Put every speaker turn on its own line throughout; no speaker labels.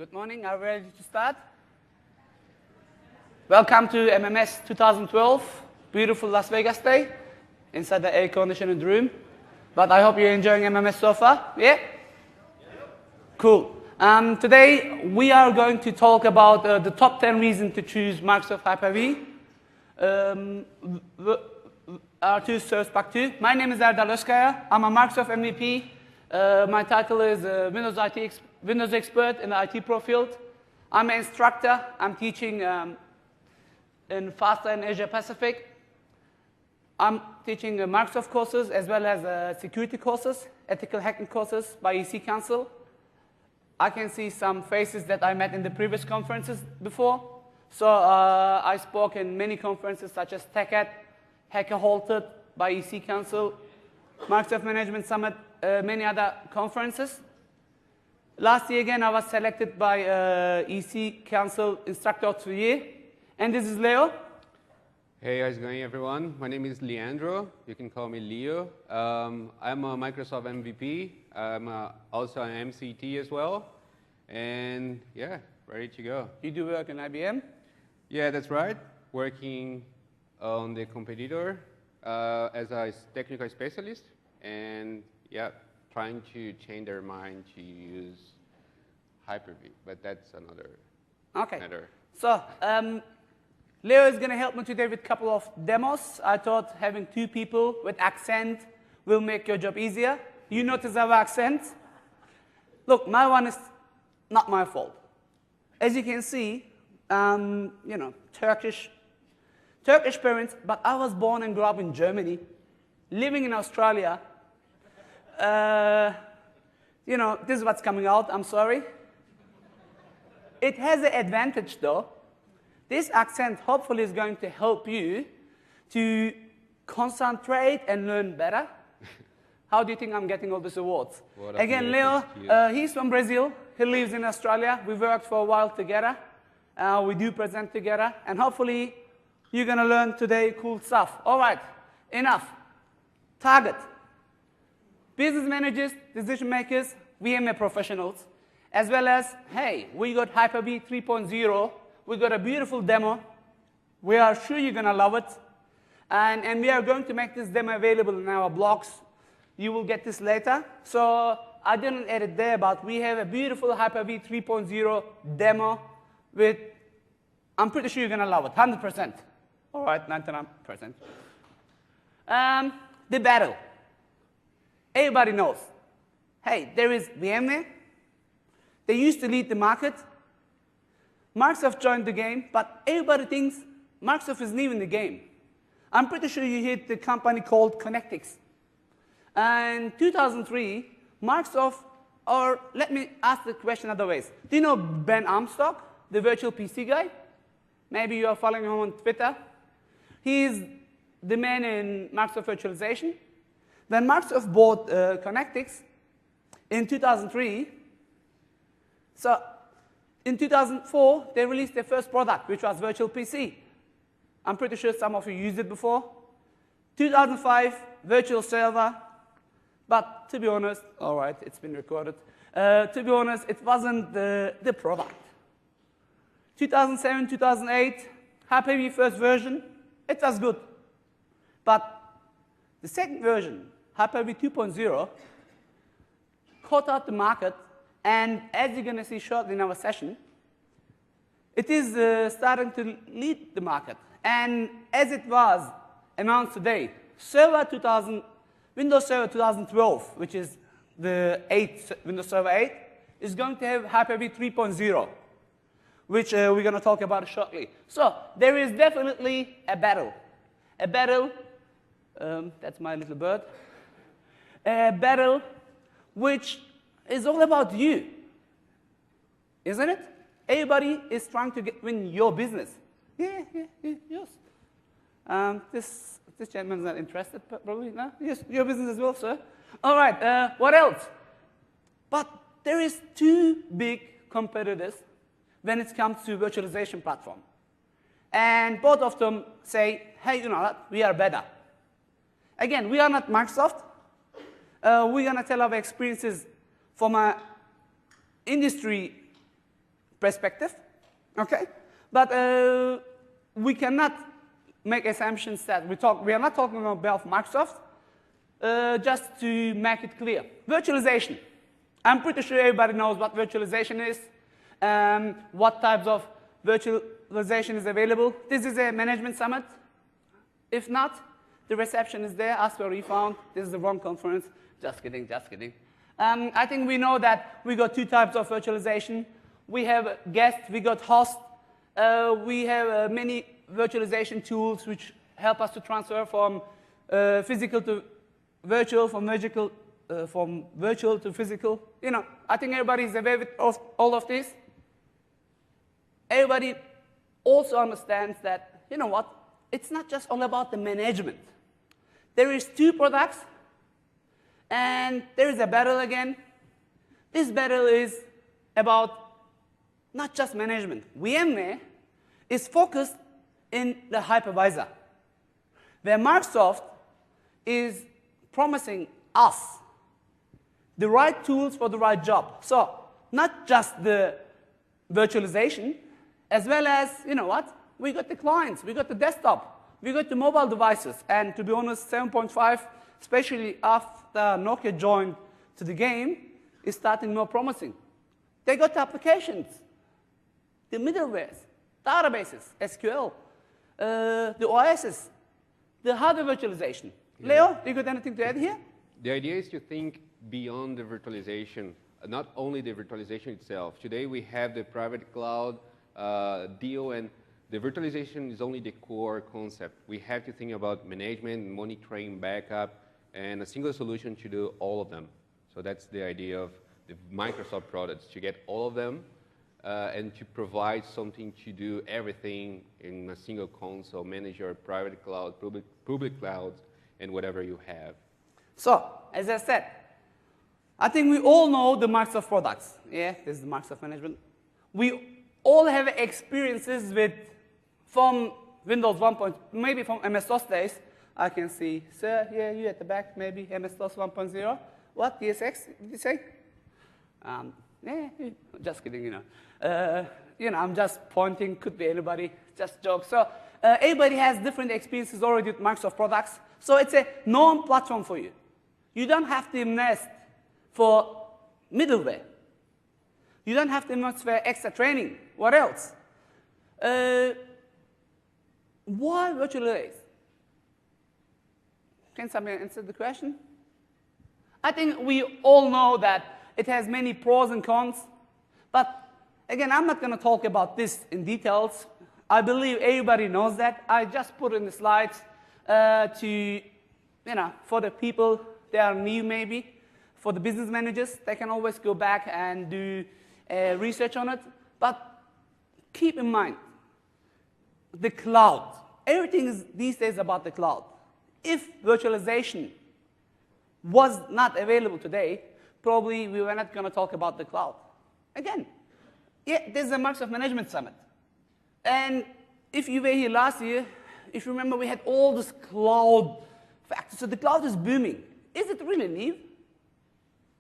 Good morning. Are we ready to start? Welcome to MMS 2012. Beautiful Las Vegas day inside the air-conditioned room. But I hope you're enjoying MMS so far. Yeah? Cool. Today we are going to talk about the top 10 reasons to choose Microsoft Hyper-V. R2 serves back to. My name is Erdal Özkaya. I'm a Microsoft MVP. My title is Windows Expert in the IT Pro field. I'm an instructor. I'm teaching in FASTA and Asia Pacific. I'm teaching Microsoft courses as well as security courses, ethical hacking courses by EC Council. I can see some faces that I met in the previous conferences before. So I spoke in many conferences such as TechEd, Hacker Halted by EC Council, Microsoft Management Summit, many other conferences. Last year again, I was selected by EC Council Instructor of the Year. And this is Leo.
Hey, how's it going, everyone? My name is Leandro. You can call me Leo. I'm a Microsoft MVP. I'm also an MCT as well. And yeah, ready to go.
You do work in IBM?
Yeah, that's right. Working on the competitor as a technical specialist. And yeah, trying to change their mind to use Hyper-V. But that's another matter.
So, Leo is going to help me today with a couple of demos. I thought having two people with accent will make your job easier. You notice our accent? Look, my one is not my fault. As you can see, you know, Turkish parents, but I was born and grew up in Germany, living in Australia. You know, this is what's coming out, I'm sorry. It has an advantage though. This accent hopefully is going to help you to concentrate and learn better. How do you think I'm getting all these awards? Again, Leo, he's from Brazil. He lives in Australia. We worked for a while together. We do present together. And hopefully, you're going to learn today cool stuff. All right, enough. Target. Business managers, decision makers, VMware professionals, as well as, hey, we got Hyper-V 3.0. We got a beautiful demo. We are sure you're going to love it. And we are going to make this demo available in our blogs. You will get this later. So I didn't add it there, but we have a beautiful Hyper-V 3.0 demo with, I'm pretty sure you're going to love it, 100%. All right, 99%. The battle. Everybody knows. Hey, there is VMware. They used to lead the market. Microsoft joined the game, but everybody thinks Microsoft is new in the game. I'm pretty sure you heard the company called Connectix. And 2003, Microsoft, or let me ask the question other ways. Do you know Ben Armstrong, the virtual PC guy? Maybe you are following him on Twitter. He's the man in Microsoft virtualization. When Microsoft bought Connectix in 2003, so in 2004, they released their first product, which was Virtual PC. I'm pretty sure some of you used it before. 2005, Virtual Server. But to be honest, all right, it's been recorded. To be honest, it wasn't the product. 2007, 2008, Hyper-V first version, it was good. But the second version, Hyper-V 2.0, caught out the market. And as you're going to see shortly in our session, it is starting to lead the market. And as it was announced today, Windows Server 2012, which is the Windows Server 8, is going to have Hyper-V 3.0, which we're going to talk about shortly. So there is definitely a battle. A battle, that's my little bird, a battle which is all about you, isn't it? Everybody is trying to win your business. Yeah, yes. This gentleman's not interested, probably, no? Yes, your business as well, sir. All right, what else? But there is two big competitors when it comes to virtualization platform. And both of them say, hey, you know what, we are better. Again, we are not Microsoft. We're going to tell our experiences from an industry perspective, okay? But we cannot make assumptions that we are not talking about Microsoft, just to make it clear. Virtualization. I'm pretty sure everybody knows what virtualization is, what types of virtualization is available. This is a management summit. If not, the reception is there. Ask for a refund. This is the wrong conference. Just kidding, just kidding. I think we know that we got two types of virtualization. We have guest, we got host. We have many virtualization tools which help us to transfer from physical to virtual, from virtual to physical. You know, I think everybody is aware of all of this. Everybody also understands that, you know what, it's not just all about the management. There is two products, and there is a battle again. This battle is about not just management. VMware is focused in the hypervisor, where Microsoft is promising us the right tools for the right job. So not just the virtualization, as well as, you know what, we got the clients, we got the desktop, we got the mobile devices. And to be honest, 7.5, especially after Nokia joined to the game, is starting more promising. They got the applications, the middlewares, databases, SQL, the OSs, the hardware virtualization. Yeah. Leo, do you got anything to add here?
The idea is to think beyond the virtualization, not only the virtualization itself. Today we have the private cloud deal, and the virtualization is only the core concept. We have to think about management, monitoring, backup, and a single solution to do all of them. So that's the idea of the Microsoft products, to get all of them and to provide something to do everything in a single console, manage your private cloud, public clouds, and whatever you have.
So, as I said, I think we all know the Microsoft products. Yeah, this is the Microsoft management. We all have experiences with, from Windows 1. Maybe from MS-DOS days. I can see, sir, yeah, you at the back, maybe MS-DOS 1.0. What, DSX, did you say? Yeah, just kidding, you know. I'm just pointing, could be anybody, just joke. So everybody has different experiences already with Microsoft products. So it's a known platform for you. You don't have to invest for middleware. You don't have to invest for extra training. What else? Why virtualize? Can somebody answer the question? I think we all know that it has many pros and cons. But again, I'm not going to talk about this in details. I believe everybody knows that. I just put in the slides for the people that are new maybe. For the business managers, they can always go back and do research on it. But keep in mind, the cloud. Everything is these days about the cloud. If virtualization was not available today, probably we were not going to talk about the cloud. Again, yeah, this is a Microsoft Management Summit. And if you were here last year, if you remember, we had all this cloud factor. So the cloud is booming. Is it really new?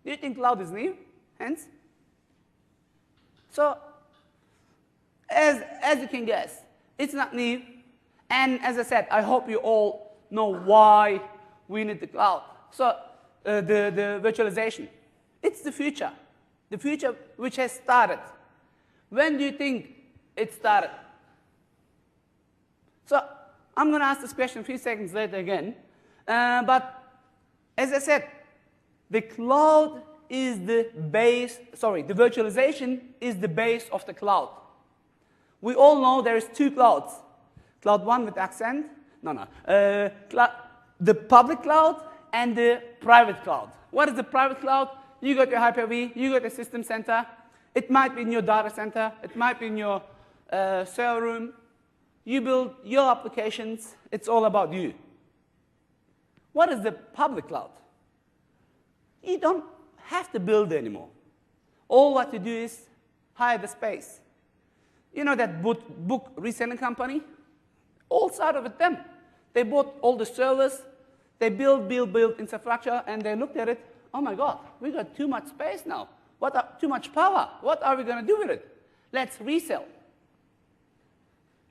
Do you think cloud is new? Hence? So, as you can guess, it's not new. And as I said, I hope you all know why we need the cloud. So, the virtualization. It's the future which has started. When do you think it started? So, I'm going to ask this question a few seconds later again. But as I said, the cloud is the base, the virtualization is the base of the cloud. We all know there's two clouds. Cloud 1 with accent, the public cloud and the private cloud. What is the private cloud? You got your Hyper-V, you got a system center. It might be in your data center, it might be in your server room. You build your applications, it's all about you. What is the public cloud? You don't have to build anymore. All what you do is hire the space. You know that book reselling company? All started with them. They bought all the servers, they build infrastructure, and they looked at it, oh my God, we got too much space now. Too much power. What are we going to do with it? Let's resell.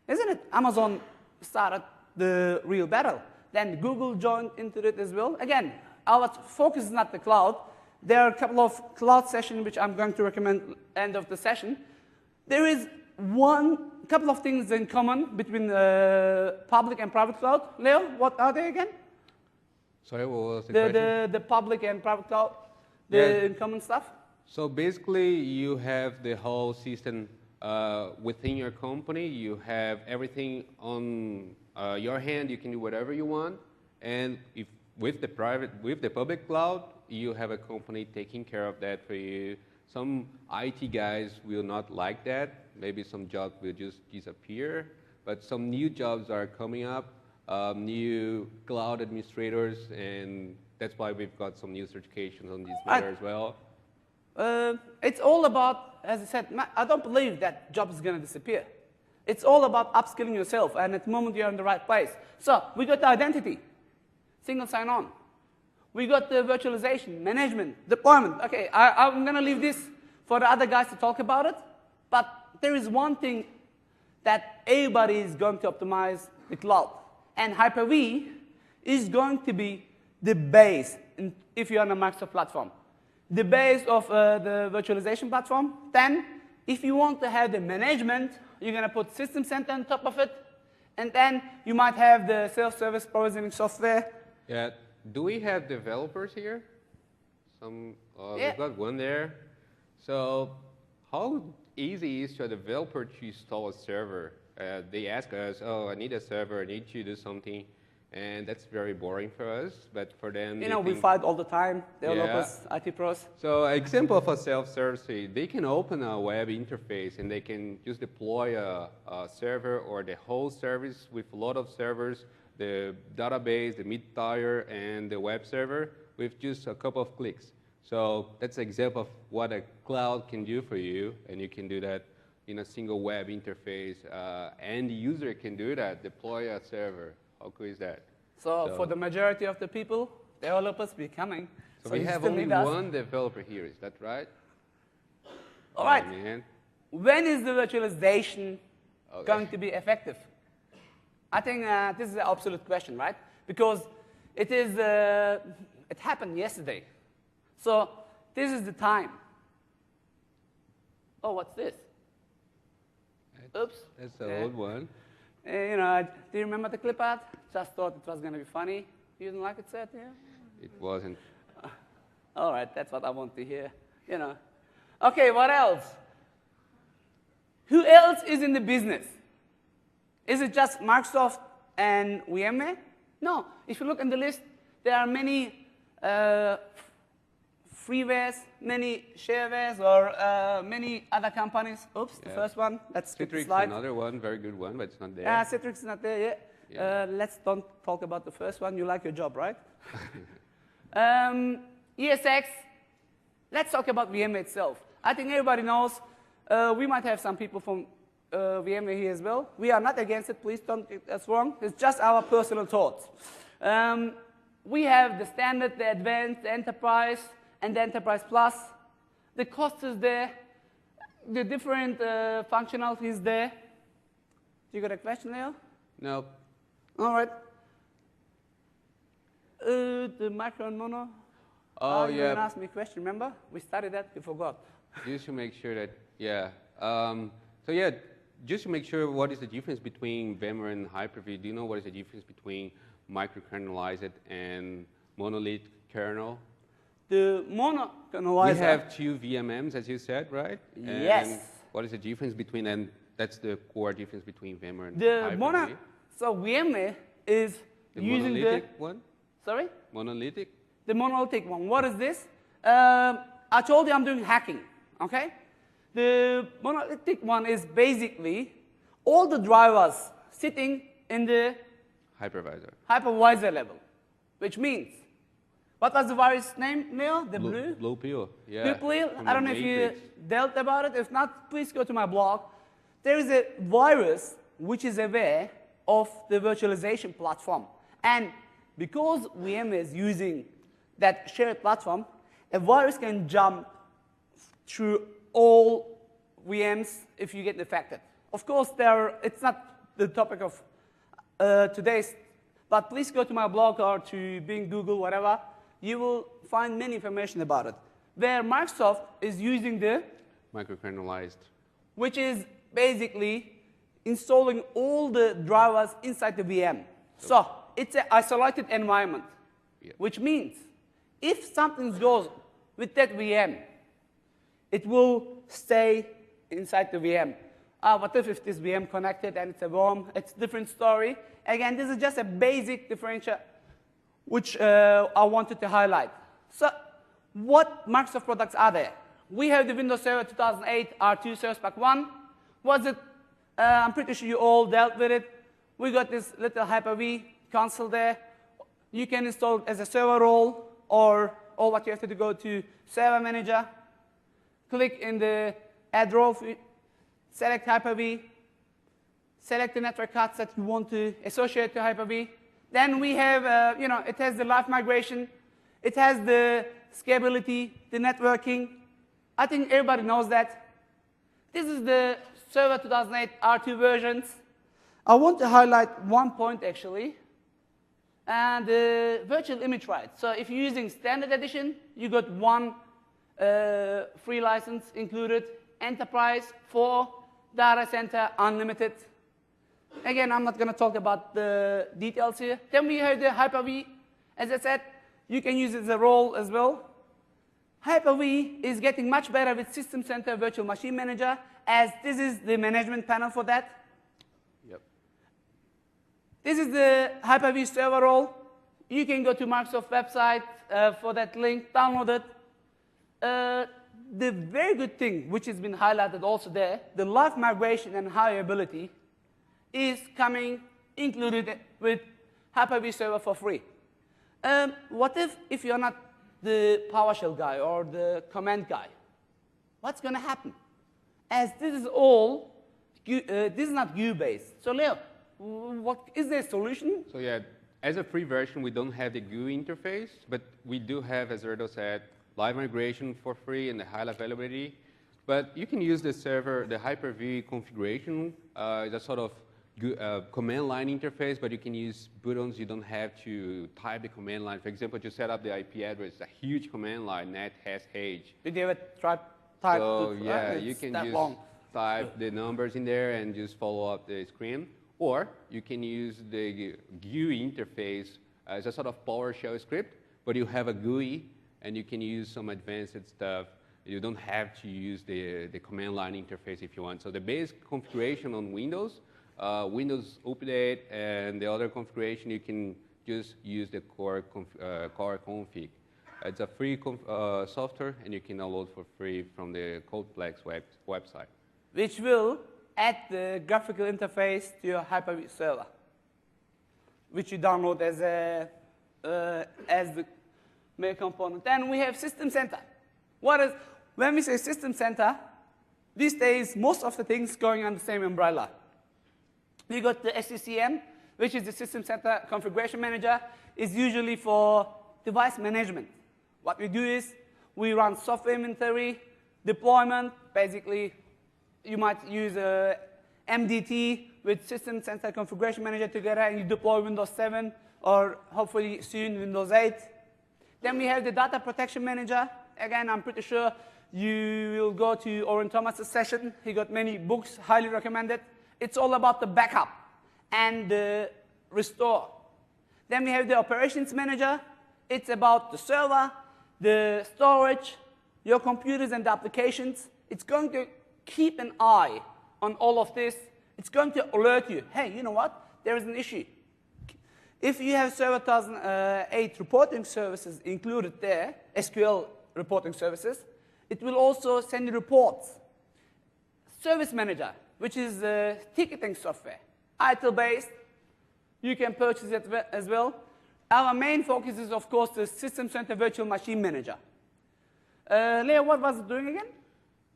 Isn't it? Amazon started the real battle. Then Google joined into it as well. Again, our focus is not the cloud. There are a couple of cloud sessions which I'm going to recommend end of the session. There is couple of things in common between public and private cloud. Leo, what are they again?
Sorry, what was the question?
The public and private cloud, in common stuff?
So basically, you have the whole system within your company. You have everything on your hand. You can do whatever you want. And if with the public cloud, you have a company taking care of that for you. Some IT guys will not like that. Maybe some jobs will just disappear. But some new jobs are coming up, new cloud administrators, and that's why we've got some new certifications on this matter as well.
It's all about, as I said, I don't believe that job is going to disappear. It's all about upskilling yourself, and at the moment you're in the right place. So we got the identity, single sign-on. We got the virtualization, management, deployment. Okay, I'm going to leave this for the other guys to talk about it, but there is one thing that everybody is going to optimize the cloud, and Hyper-V is going to be the base if you're on a Microsoft platform. The base of the virtualization platform. Then, if you want to have the management, you're going to put System Center on top of it, and then you might have the self-service provisioning software.
Yeah. Do we have developers here? Some.
Yeah.
We've got one there. So, how easy is to a developer to install a server? They ask us, "Oh, I need a server. I need to do something." And that's very boring for us, but for them,
we fight all the time, developers,
yeah.
IT pros.
So, example of a self-service, they can open a web interface and they can just deploy a server or the whole service with a lot of servers, the database, the mid-tier, and the web server with just a couple of clicks. So that's an example of what a cloud can do for you, and you can do that in a single web interface. And the user can do that, deploy a server. How cool is that?
So for the majority of the people, developers be coming.
So we have only one developer here, is that right?
All right.
Oh, man.
When is the virtualization going to be effective? I think this is an absolute question, right? Because it happened yesterday. So this is the time. Oh, what's this? Oops.
That's an old one.
Do you remember the clip art? Just thought it was going to be funny. You didn't like it, Seth? Yeah?
It wasn't.
All right, that's what I want to hear. Okay, what else? Who else is in the business? Is it just Microsoft and VMware? No. If you look in the list, there are many freewares, many sharewares, or many other companies. Oops, the first one. Let's skip the slide.
Citrix, another one, very good one, but it's not there.
Yeah, Citrix is not there yet. Yeah. Let's don't talk about the first one. You like your job, right? ESX. Let's talk about VMware itself. I think everybody knows. We might have some people from VMware here as well. We are not against it. Please don't get us wrong. It's just our personal thoughts. We have the standard, the advanced, the enterprise, and the enterprise plus. The cost is there. The different functionality is there. You got a question, Leo?
No.
All right. The micro and mono.
Oh,
you
yeah.
didn't ask me a question, remember? We studied that, we forgot.
Just to make sure that, yeah. So yeah, just to make sure, what is the difference between VMware and Hyper-V? Do you know what is the difference between microkernelized and monolith kernel?
The monokernelized.
We have two VMMs, as you said, right?
Yes.
And what is the difference between, and that's the core difference between VMware and
the
Hyper-V?
So VMware is
the
using
monolithic one?
Sorry?
Monolithic?
The monolithic one. What is this? I told you I'm doing hacking, okay? The monolithic one is basically all the drivers sitting in the hypervisor level, which means, what was the virus name, Neil? The
Blue Pill, yeah.
Blue Pill. I don't know if you dealt about it. If not, please go to my blog. There is a virus which is aware of the virtualization platform. And because VMware is using that shared platform, a virus can jump through all VMs if you get infected. Of course, it's not the topic of today's, but please go to my blog or to Bing, Google, whatever. You will find many information about it. Where Microsoft is using the
microkernelized,
which is basically installing all the drivers inside the VM. So it's an isolated environment, which means if something goes with that VM, it will stay inside the VM. What if this VM connected and it's a worm? It's a different story. Again, this is just a basic differential which I wanted to highlight. So what Microsoft products are there? We have the Windows Server 2008 R2 Service Pack 1. Was it? I'm pretty sure you all dealt with it. We got this little Hyper-V console there. You can install it as a server role, or all what you have to do, go to Server Manager, click in the Add Role, select Hyper-V, select the network cards that you want to associate to Hyper-V. Then we have, it has the live migration. It has the scalability, the networking. I think everybody knows that. This is the Server 2008 R2 versions. I want to highlight one point, actually, and the virtual image rights. So if you're using Standard Edition, you got one free license included. Enterprise, 4, Data Center, Unlimited. Again, I'm not going to talk about the details here. Then we have the Hyper-V. As I said, you can use it as a role as well. Hyper-V is getting much better with System Center Virtual Machine Manager, as this is the management panel for that.
Yep.
This is the Hyper-V server role. You can go to Microsoft website for that link, download it. The very good thing, which has been highlighted also there, the live migration and high availability is coming included with Hyper-V server for free. What if you're not the PowerShell guy or the command guy? What's going to happen? As this is all, this is not GUI-based. So Leo, what is there a solution?
So yeah, as a free version, we don't have the GUI interface, but we do have, as Erdo said, live migration for free and the high availability. But you can use the server, the Hyper-V configuration, as a sort of command line interface, but you can use buttons. You don't have to type the command line. For example, to set up the IP address, a huge command line, net hash age.
Did you ever try type?
So yeah, you can just type the numbers in there and just follow up the screen. Or you can use the GUI interface as a sort of PowerShell script, but you have a GUI and you can use some advanced stuff. You don't have to use the command line interface if you want. So the base configuration on Windows, Windows Update, and the other configuration, you can just use the core config. It's a free software, and you can download for free from the Codeplex website.
Which will add the graphical interface to your Hyper-V server, which you download as the main component. Then we have System Center. When we say System Center, these days, most of the things going on the same umbrella. We got the SCCM, which is the System Center Configuration Manager, is usually for device management. What we do is we run software inventory, deployment. Basically, you might use a MDT with System Center Configuration Manager together, and you deploy Windows 7 or hopefully soon Windows 8. Then we have the Data Protection Manager. Again, I'm pretty sure you will go to Oren Thomas's session. He got many books, highly recommended. It's all about the backup and the restore. Then we have the Operations Manager. It's about the server, the storage, your computers and the applications. It's going to keep an eye on all of this. It's going to alert you. Hey, you know what? There is an issue. If you have Server 2008 reporting services included there, SQL reporting services, it will also send you reports. Service Manager, which is ticketing software, ITIL-based. You can purchase it as well. Our main focus is, of course, the System Center Virtual Machine Manager. Leo, what was it doing again?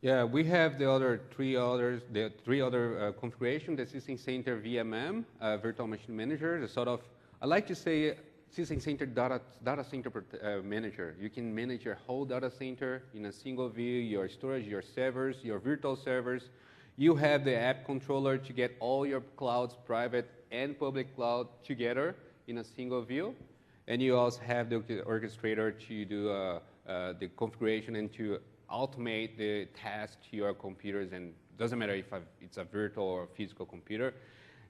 Yeah, we have the three other configurations, the System Center VMM, Virtual Machine Manager, the sort of, I like to say, System Center data center manager. You can manage your whole data center in a single view, your storage, your servers, your virtual servers. You have the app controller to get all your clouds, private and public cloud, together in a single view. And you also have the orchestrator to do the configuration and to automate the task to your computers. And it doesn't matter if it's a virtual or physical computer.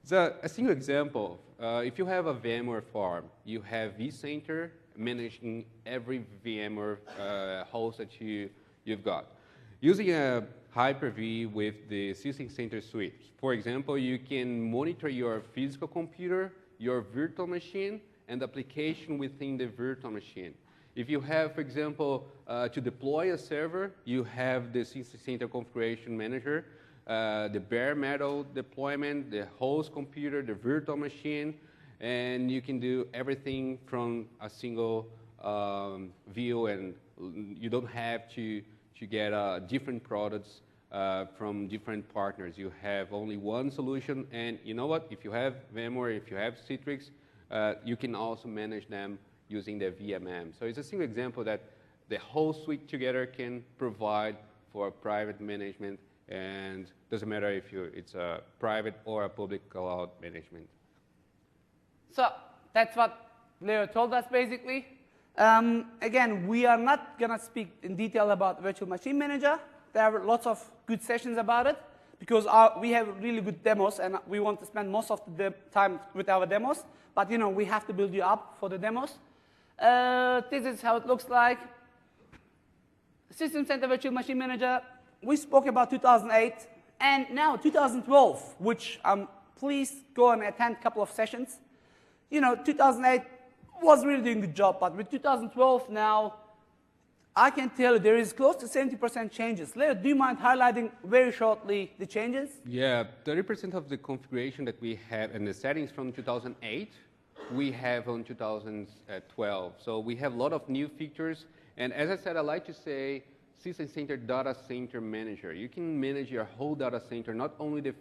It's a single example. If you have a VMware farm, you have vCenter managing every VMware host that you've got. Using a Hyper-V with the System Center suite, for example, you can monitor your physical computer, your virtual machine, and the application within the virtual machine. If you have, for example, to deploy a server, you have the System Center Configuration Manager, the bare metal deployment, the host computer, the virtual machine, and you can do everything from a single view, and you don't have to get different products from different partners. You have only one solution, and you know what? If you have VMware, if you have Citrix, you can also manage them using the VMM. So it's a single example that the whole suite together can provide for private management, and doesn't matter if it's a private or a public cloud management.
So that's what Leo told us, basically. Again, we are not going to speak in detail about Virtual Machine Manager. There are lots of good sessions about it, because we have really good demos, and we want to spend most of the time with our demos. But you know, we have to build you up for the demos. This is how it looks like. System Center Virtual Machine Manager. We spoke about 2008, and now 2012, which please go and attend a couple of sessions. You know, 2008 was really doing a good job, but with 2012 now, I can tell you there is close to 70% changes. Leo, do you mind highlighting very shortly the changes?
Yeah, 30% of the configuration that we have and the settings from 2008, we have on 2012. So we have a lot of new features. And as I said, I like to say System Center Data Center Manager. You can manage your whole data center, not only the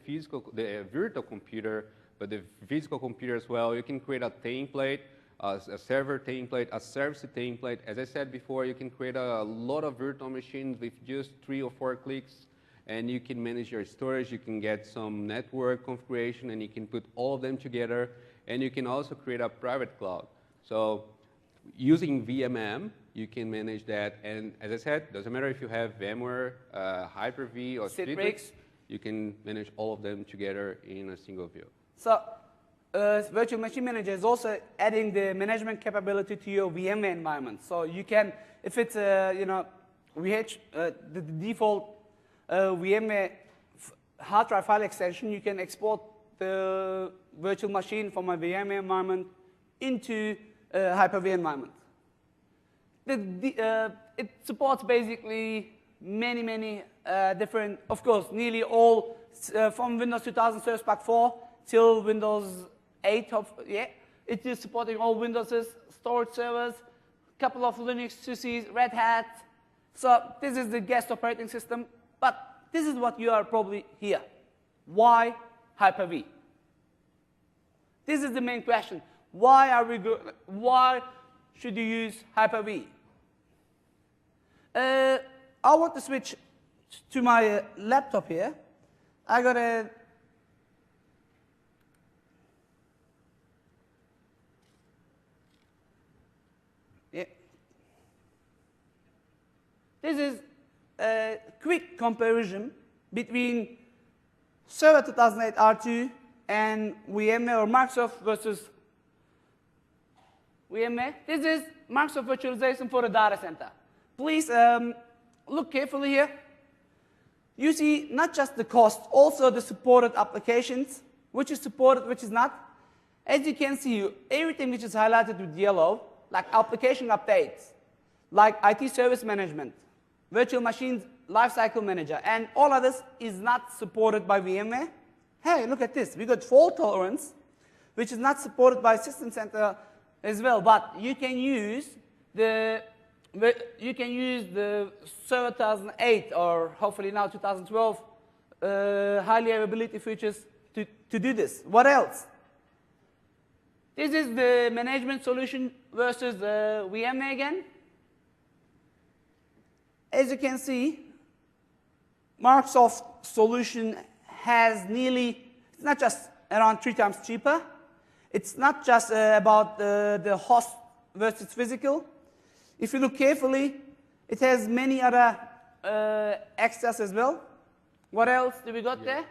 virtual computer, but the physical computer as well. You can create a template, a server template, a service template. As I said before, you can create a lot of virtual machines with just 3 or 4 clicks, and you can manage your storage. You can get some network configuration, and you can put all of them together, and you can also create a private cloud. So using VMM, you can manage that, and as I said, doesn't matter if you have VMware, Hyper-V, or Citrix, you can manage all of them together in a single view. So
Virtual Machine Manager is also adding the management capability to your VMware environment. So you can, if it's you know, the default VMware hard drive file extension, you can export the virtual machine from a VMware environment into a Hyper-V environment. It supports basically many different, of course, nearly all from Windows 2000 Service Pack 4 till Windows 8. It is supporting all Windows storage servers, a couple of Linux SUSEs, Red Hat. So this is the guest operating system, but this is what you are probably here. Why Hyper-V? This is the main question. Why should you use Hyper-V? I want to switch to my laptop here. I got a This is a quick comparison between Server 2008 R2 and VMware or Microsoft versus VMware. This is Microsoft virtualization for a data center. Please look carefully here. You see not just the cost, also the supported applications, which is supported, which is not. As you can see, everything which is highlighted with yellow, like application updates, like IT service management, virtual machines lifecycle manager, and all others is not supported by VMware. Hey, look at this. We got fault tolerance, which is not supported by System Center as well, but you can use the Server 2008 or hopefully now 2012 high availability features to do this. What else? This is the management solution versus the VMware again. As you can see, Microsoft solution has nearly, it's not just around 3 times cheaper. It's not just about the host versus physical. If you look carefully, it has many other extras as well. What else do we got there?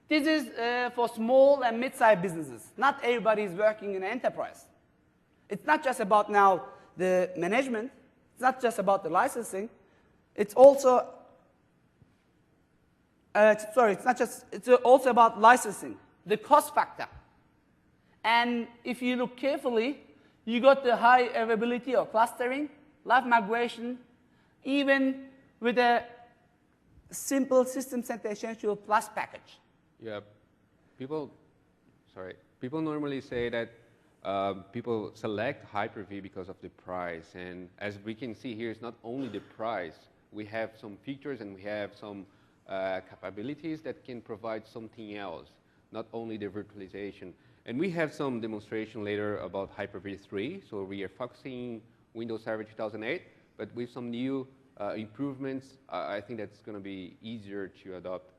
This is for small and mid-sized businesses. Not everybody is working in an enterprise. It's not just about now the management. It's not just about the licensing. It's also, it's also about licensing, the cost factor. And if you look carefully, you got the high availability or clustering, live migration, even with a simple System Center Essential Plus package.
Yeah, people normally say that people select Hyper-V because of the price. And as we can see here, it's not only the price. We have some features and we have some capabilities that can provide something else, not only the virtualization. And we have some demonstration later about Hyper-V 3. So we are focusing Windows Server 2008, but with some new improvements, I think that's going to be easier to adopt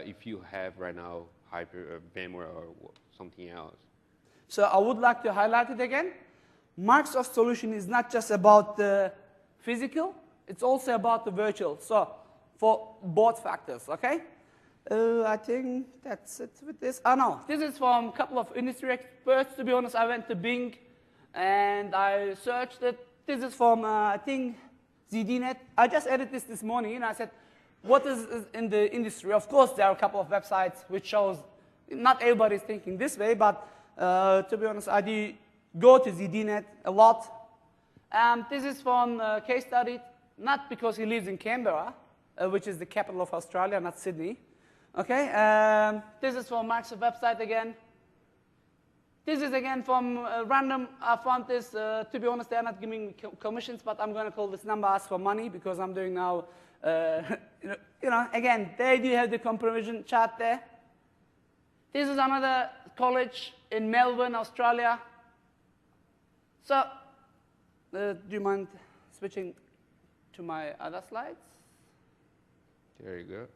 if you have right now VMware or something else.
So I would like to highlight it again. Microsoft solution is not just about the physical, it's also about the virtual. So for both factors, okay? I think that's it with this. Oh no, this is from a couple of industry experts. To be honest, I went to Bing and I searched it. This is from, I think, ZDNet. I just edited this morning and I said, what is in the industry? Of course, there are a couple of websites which shows not everybody is thinking this way, but to be honest, I do go to ZDNet a lot. This is from a case study, not because he lives in Canberra, which is the capital of Australia, not Sydney. Okay, this is from Microsoft website again. This is again from random. I found this, to be honest, they're not giving me commissions, but I'm going to call this number ask for money because I'm doing now, again, they do have the comparison chart there. This is another college in Melbourne, Australia. So, do you mind switching to my other slides?
There you go.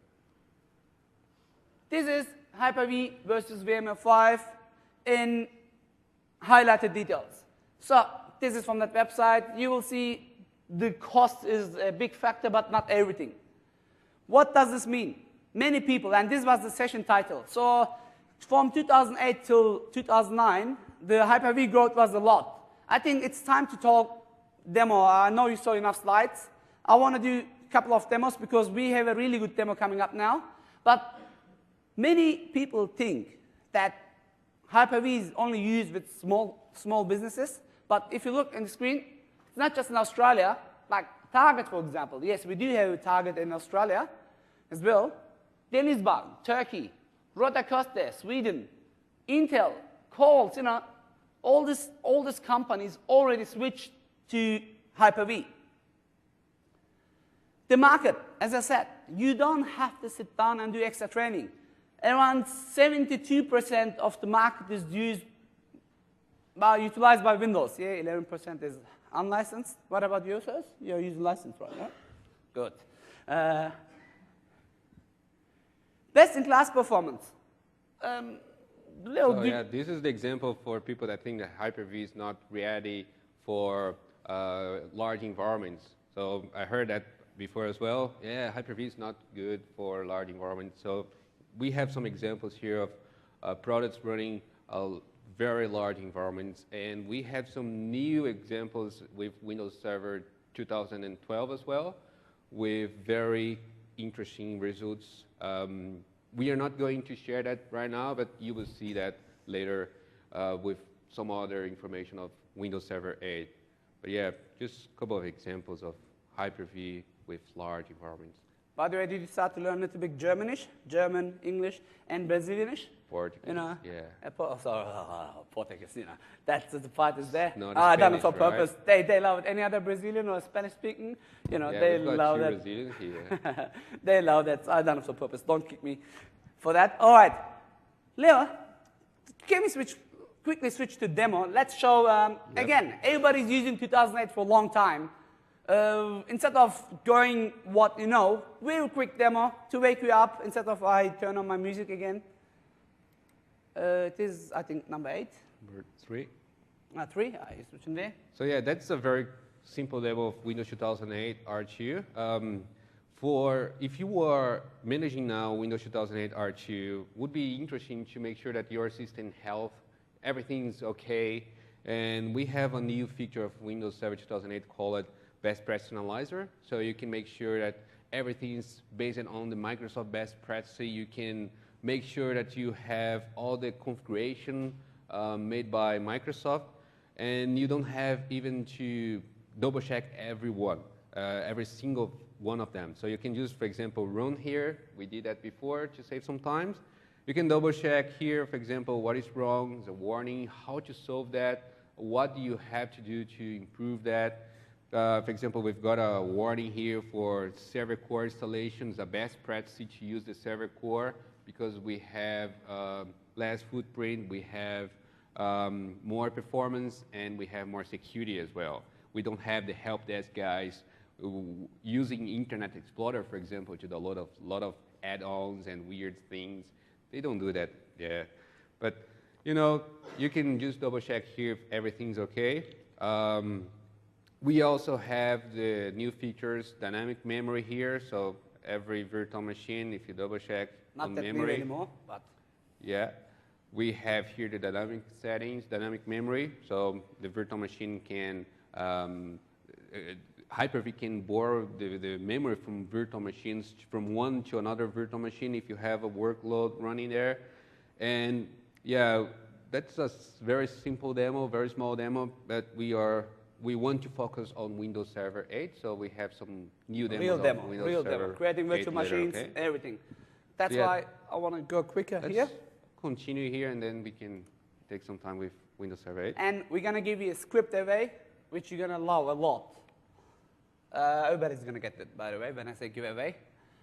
This is Hyper-V versus VMware 5 in highlighted details. So this is from that website. You will see the cost is a big factor, but not everything. What does this mean? Many people, and this was the session title. So from 2008 till 2009, the Hyper-V growth was a lot. I think it's time to talk demo. I know you saw enough slides. I want to do a couple of demos because we have a really good demo coming up now. But many people think that Hyper-V is only used with small businesses. But if you look on the screen, it's not just in Australia. Like Target, for example. Yes, we do have a Target in Australia as well. Denizbank, Turkey, Rota Costa, Sweden, Intel, Coles, all these companies already switched to Hyper-V. The market, as I said, you don't have to sit down and do extra training. Around 72% of the market is utilized by Windows. Yeah, 11% is unlicensed. What about users? You're using licensed, right? No? Good. Best-in-class performance.
This is the example for people that think that Hyper-V is not ready for large environments. So I heard that before as well. Yeah, Hyper-V is not good for large environments. So we have some examples here of products running very large environments, and we have some new examples with Windows Server 2012 as well, with very interesting results. We are not going to share that right now, but you will see that later with some other information of Windows Server 8. But yeah, just a couple of examples of Hyper-V with large environments.
By the way, did you start to learn a little bit Germanish? German, English, and Brazilianish?
Portuguese, yeah.
Portuguese, that's the part is there.
No,
I've done it for
Spanish,
purpose. Right? They love it. Any other Brazilian or Spanish speaking,
Yeah,
they love that.
Brazilians here.
They love that. I've done it for purpose. Don't kick me for that. All right, Leo, can we switch quickly switch to demo. Let's show, again, everybody's using 2008 for a long time. Instead of going what you know, real quick demo to wake you up instead of I turn on my music again. It is, I think, number 8.
Number 3.
3, I switching there.
So yeah, that's a very simple demo of Windows 2008 R2. If you are managing now Windows 2008 R2, would be interesting to make sure that your system health, everything's okay. And we have a new feature of Windows Server 2008 called Best Practice Analyzer. So you can make sure that everything is based on the Microsoft best practice. You can make sure that you have all the configuration made by Microsoft, and you don't have even to double check every single one of them. So you can just, for example, run here. We did that before to save some time. You can double check here, for example, what is wrong, the warning, how to solve that, what do you have to do to improve that. For example, we've got a warning here for server core installations, a best practice to use the server core because we have less footprint, we have more performance, and we have more security as well. We don't have the help desk guys using Internet Explorer, for example, to download a lot of add-ons and weird things. They don't do that, yeah. But, you know, you can just double check here if everything's okay. We also have the new features, dynamic memory here. So every virtual machine, if you double check on memory. Not that new
anymore, but.
Yeah. We have here the dynamic settings, dynamic memory. So the virtual machine can, Hyper-V can borrow the memory from virtual machines from one to another virtual machine if you have a workload running there. And yeah, that's a very simple demo, very small demo, but we want to focus on Windows Server 8, so we have some new demos
real demo,
Windows
real
Server
demo, creating virtual machines,
okay?
everything. That's
so yeah,
why I want to go quicker
let's
here.
Continue here, and then we can take some time with Windows Server 8.
And we're going to give you a script away, which you're going to love a lot. Everybody's going to get it, by the way, when I say give away.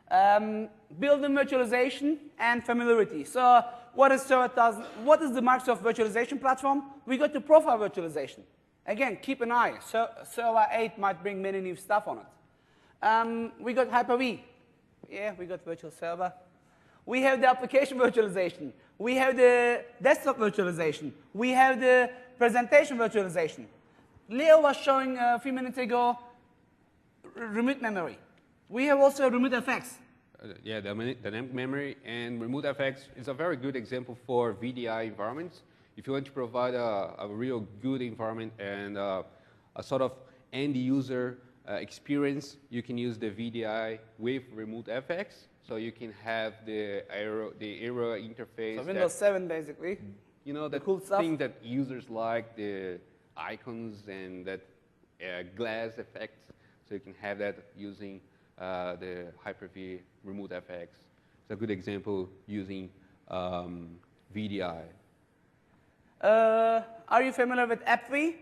Built-in virtualization and familiarity. So what is Server 1000? What is the Microsoft virtualization platform? We got to profile virtualization. Again, keep an eye. Server 8 might bring many new stuff on it. We got Hyper-V. Yeah, we got virtual server. We have the application virtualization. We have the desktop virtualization. We have the presentation virtualization. Leo was showing a few minutes ago remote memory. We have also remote FX.
Yeah, dynamic memory and remote FX is a very good example for VDI environments. If you want to provide a real good environment and a sort of end-user experience, you can use the VDI with remote FX. So you can have the arrow interface.
So Windows 7, basically.
You know, the
cool
thing that users like, the icons and that glass effect. So you can have that using the Hyper-V remote FX. It's a good example using VDI.
Are you familiar with AppV?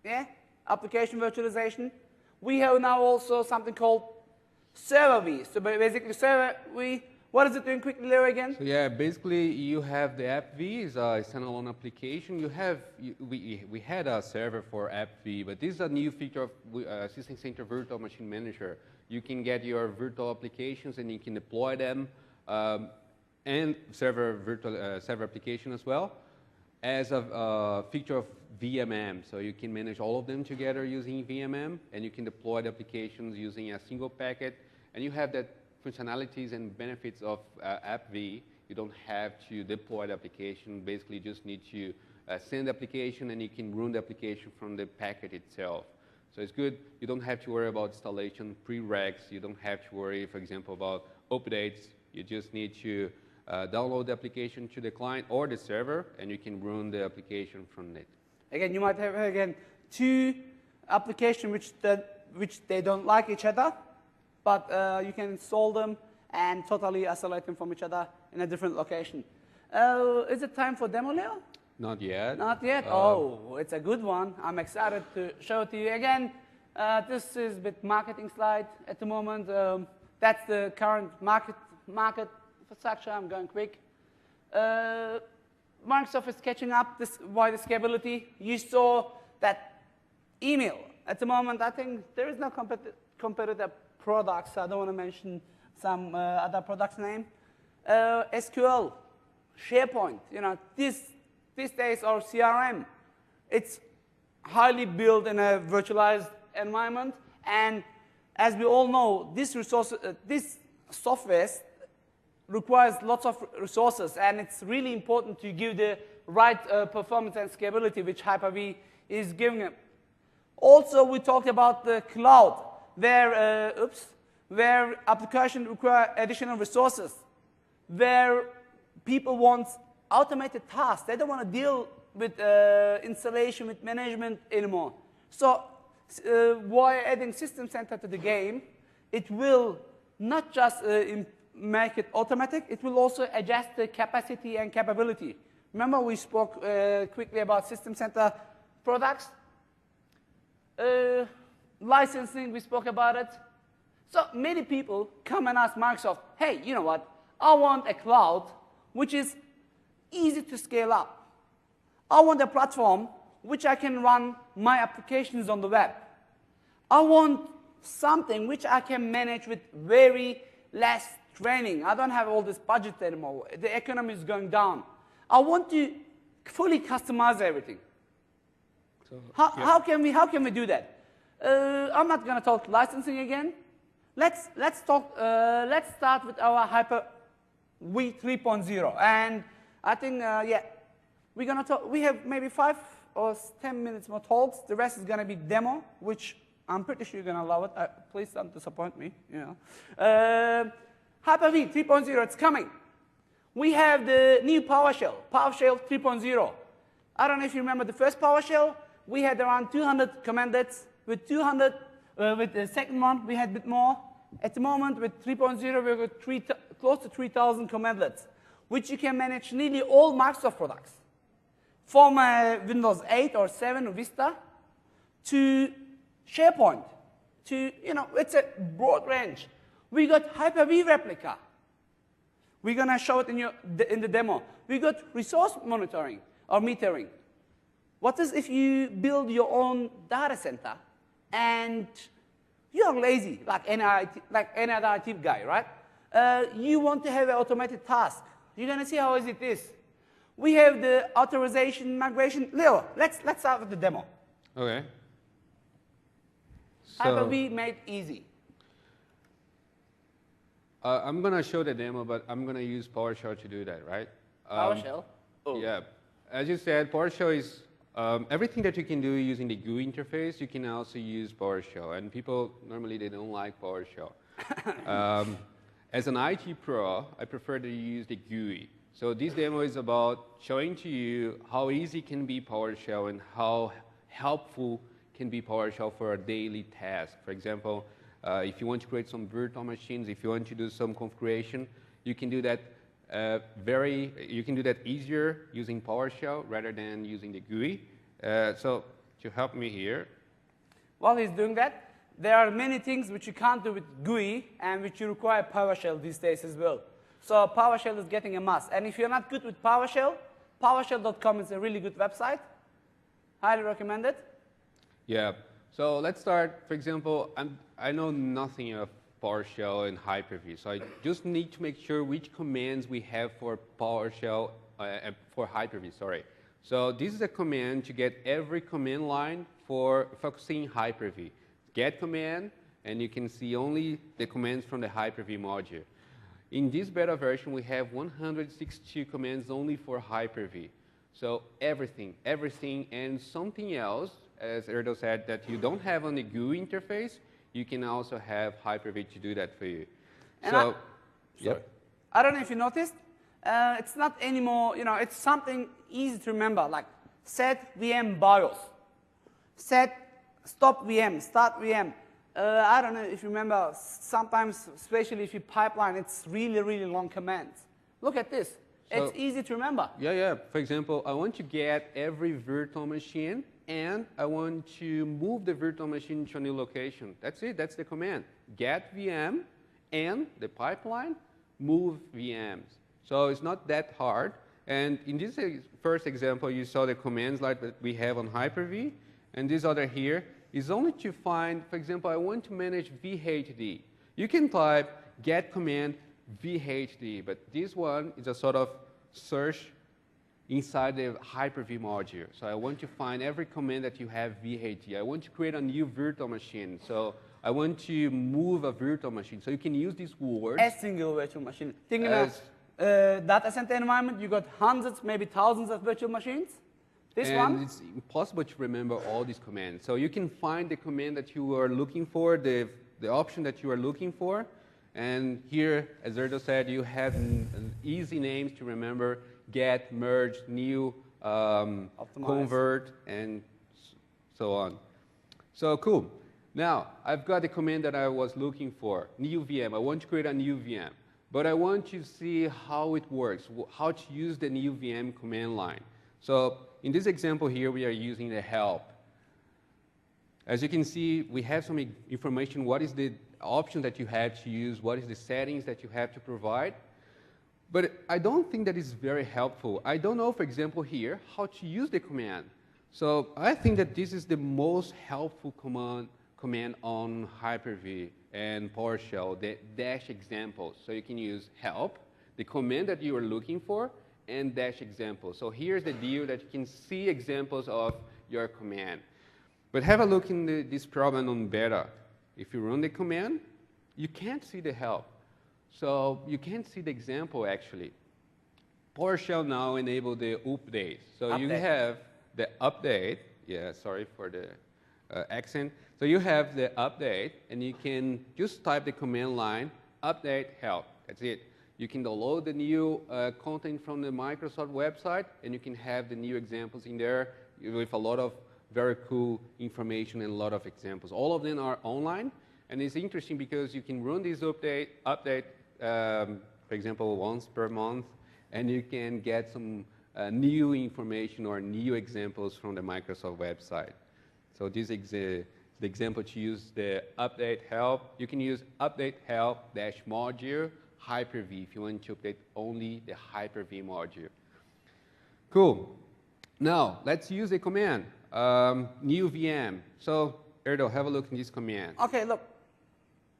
Yeah? Application virtualization. We have now also something called Server V. So basically, Server V, what is it doing quickly, Leo, again?
So yeah, basically, you have the AppV, is a standalone application. We had a server for AppV, but this is a new feature of System Center Virtual Machine Manager. You can get your virtual applications and you can deploy them, and server application as well, as a feature of VMM. So you can manage all of them together using VMM, and you can deploy the applications using a single packet, and you have that functionalities and benefits of AppV. You don't have to deploy the application. Basically, you just need to send the application, and you can run the application from the packet itself. So it's good. You don't have to worry about installation prereqs. You don't have to worry, for example, about updates. You just need to download the application to the client or the server, and you can run the application from it.
Again, you might have, two applications which they don't like each other, but you can install them and totally isolate them from each other in a different location. Is it time for demo, Leo?
Not yet.
Not yet? Oh, it's a good one. I'm excited to show it to you. Again, this is a bit marketing slide at the moment. That's the current market infrastructure. I'm going quick. Microsoft is catching up by the scalability. You saw that email. At the moment, I think there is no competitor products. I don't want to mention some other products name. SQL, SharePoint. These days our CRM, it's highly built in a virtualized environment, and as we all know, this software requires lots of resources, and it's really important to give the right performance and scalability which Hyper-V is giving it. Also, we talked about the cloud, where applications require additional resources, where people want automated tasks. They don't want to deal with installation, with management anymore. So while adding System Center to the game, it will not just make it automatic, it will also adjust the capacity and capability. Remember we spoke quickly about System Center products? Licensing, we spoke about it. So many people come and ask Microsoft, hey, you know what? I want a cloud which is easy to scale up. I want a platform which I can run my applications on the web. I want something which I can manage with very less training. I don't have all this budget anymore. The economy is going down. I want to fully customize everything. So, how can we do that? I'm not going to talk licensing again. Let's start with our Hyper-V 3.0, and I think we're going to talk. We have maybe 5 or 10 minutes more talks. The rest is going to be demo, which I'm pretty sure you're going to love it. Please don't disappoint me. Hyper-V 3.0, it's coming. We have the new PowerShell 3.0. I don't know if you remember the first PowerShell. We had around 200 commandlets. With the second one, we had a bit more. At the moment, with 3.0, we've got close to 3,000 commandlets, which you can manage nearly all Microsoft products, from Windows 8 or 7 or Vista to SharePoint. It's a broad range. We got Hyper-V Replica. We're going to show it in the demo. We got resource monitoring or metering. What is if you build your own data center and you're lazy, like any other IT guy, right? You want to have an automated task. You're going to see how easy it is. We have the authorization migration. Leo, let's start with the demo.
Okay.
Hyper-V made easy.
I'm going to show the demo, but I'm going to use PowerShell to do that, right?
PowerShell? Oh.
Yeah. As you said, PowerShell is everything that you can do using the GUI interface, you can also use PowerShell. And people, normally, they don't like PowerShell. As an IT pro, I prefer to use the GUI. So this demo is about showing to you how easy can be PowerShell and how helpful can be PowerShell for a daily task. For example, if you want to create some virtual machines, if you want to do some configuration, you can do that easier using PowerShell rather than using the GUI. So to help me here.
While he's doing that, there are many things which you can't do with GUI and which you require PowerShell these days as well. So PowerShell is getting a must. And if you're not good with PowerShell, PowerShell.com is a really good website. Highly recommend it.
Yeah. So let's start. For example, I know nothing of PowerShell and Hyper-V, so I just need to make sure which commands we have for PowerShell, for Hyper-V, sorry. So this is a command to get every command line for focusing Hyper-V. Get command, and you can see only the commands from the Hyper-V module. In this beta version, we have 162 commands only for Hyper-V. So everything, and something else, as Erdo said, that you don't have on the GUI interface, you can also have Hyper-V to do that for you.
And I don't know if you noticed, it's not anymore, it's something easy to remember, like set VM BIOS, set stop VM, start VM. I don't know if you remember, sometimes, especially if you pipeline, it's really, really long commands. Look at this. So, it's easy to remember.
Yeah. For example, I want to get every virtual machine, and I want to move the virtual machine to a new location. That's it. That's the command. Get VM, and the pipeline, move VMs. So it's not that hard. And in this first example, you saw the commands like that we have on Hyper-V. And this other here is only to find, for example, I want to manage VHD. You can type get command VHD, but this one is a sort of search inside the Hyper-V module. So I want to find every command that you have VHD. I want to create a new virtual machine. So I want to move a virtual machine. So you can use these words.
A single virtual machine. Thinking of data center environment, you got hundreds, maybe thousands of virtual machines. This one?
And it's impossible to remember all these commands. So you can find the command that you are looking for, the option that you are looking for. And here, as Erdo said, you have easy names to remember: get, merge, new, convert, and so on. So cool. Now, I've got the command that I was looking for, new VM. I want to create a new VM. But I want to see how it works, how to use the new VM command line. So in this example here, we are using the help. As you can see, we have some information. What is the option that you have to use? What is the settings that you have to provide? But I don't think that is very helpful. I don't know, for example, here, how to use the command. So I think that this is the most helpful command on Hyper-V and PowerShell, the dash examples. So you can use help, the command that you are looking for, and dash examples. So here's the deal that you can see examples of your command. But have a look in this problem on beta. If you run the command, you can't see the help. So you can't see the example, actually. PowerShell now enables the update. So you have the update. Yeah, sorry for the accent. So you have the update, and you can just type the command line, update help. That's it. You can download the new content from the Microsoft website, and you can have the new examples in there with a lot of very cool information and a lot of examples. All of them are online, and it's interesting because you can run this update, for example, once per month, and you can get some new information or new examples from the Microsoft website. So this is the example to use the update help. You can use update help dash module Hyper-V if you want to update only the Hyper-V module. Cool. Now let's use a command. New VM. So Erdo, have a look in this command.
Okay, look.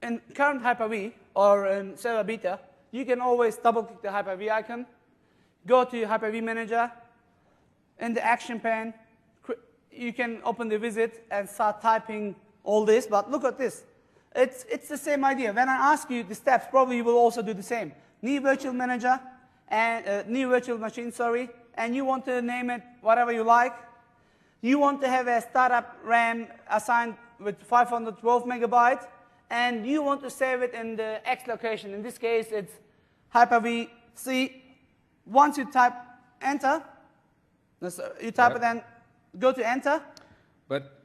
In current Hyper-V or in server beta, you can always double-click the Hyper-V icon, go to Hyper-V Manager, in the action pane, you can open the visit and start typing all this, but look at this. It's the same idea. When I ask you the steps, probably you will also do the same. New virtual manager, and new virtual machine, sorry, and you want to name it whatever you like. You want to have a startup RAM assigned with 512 megabytes, and you want to save it in the X location. In this case, it's Hyper-V C. Once you type enter, you type it and go to enter.
But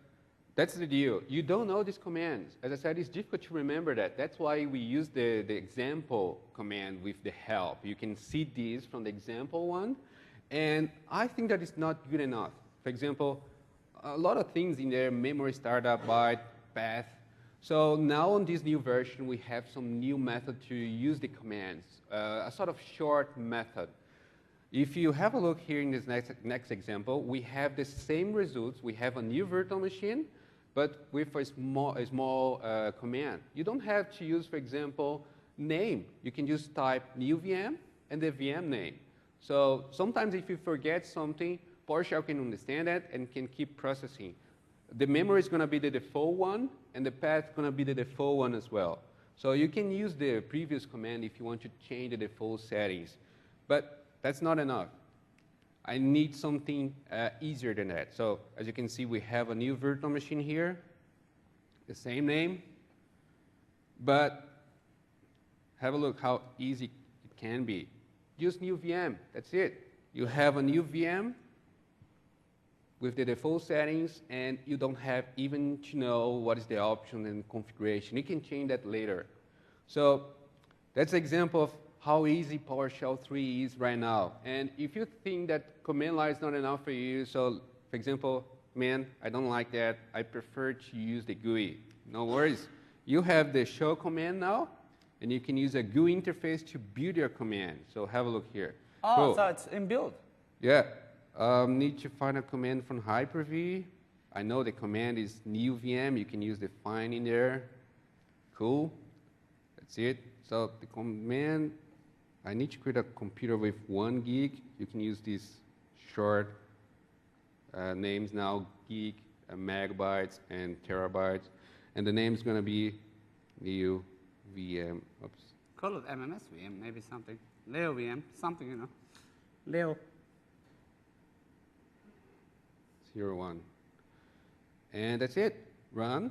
that's the deal. You don't know these commands. As I said, it's difficult to remember that. That's why we use the example command with the help. You can see these from the example one. And I think that is not good enough. For example, a lot of things in there, memory startup, byte, path. So now on this new version, we have some new method to use the commands, a sort of short method. If you have a look here in this next example, we have the same results. We have a new virtual machine, but with a small command. You don't have to use, for example, name. You can just type new VM and the VM name. So sometimes if you forget something, PowerShell can understand that and can keep processing. The memory is going to be the default one, and the path is going to be the default one as well. So you can use the previous command if you want to change the default settings. But that's not enough. I need something easier than that. So as you can see, we have a new virtual machine here, the same name. But have a look how easy it can be. Use new VM. That's it. You have a new VM with the default settings, and you don't have even to know what is the option and configuration. You can change that later. So that's an example of how easy PowerShell 3 is right now. And if you think that command line is not enough for you, so for example, man, I don't like that. I prefer to use the GUI. No worries. You have the show command now, and you can use a GUI interface to build your command. So have a look here.
Oh,
Cool.
so it's inbuilt.
Yeah. Need to find a command from Hyper-V. I know the command is new VM. You can use the find in there. Cool. That's it. So the command, I need to create a computer with 1 gig. You can use these short names now, gig, megabytes, and terabytes. And the name is going to be new VM. Oops.
Call it MMS VM, maybe something. Leo VM, something, you know. Leo.
01. And that's it. Run.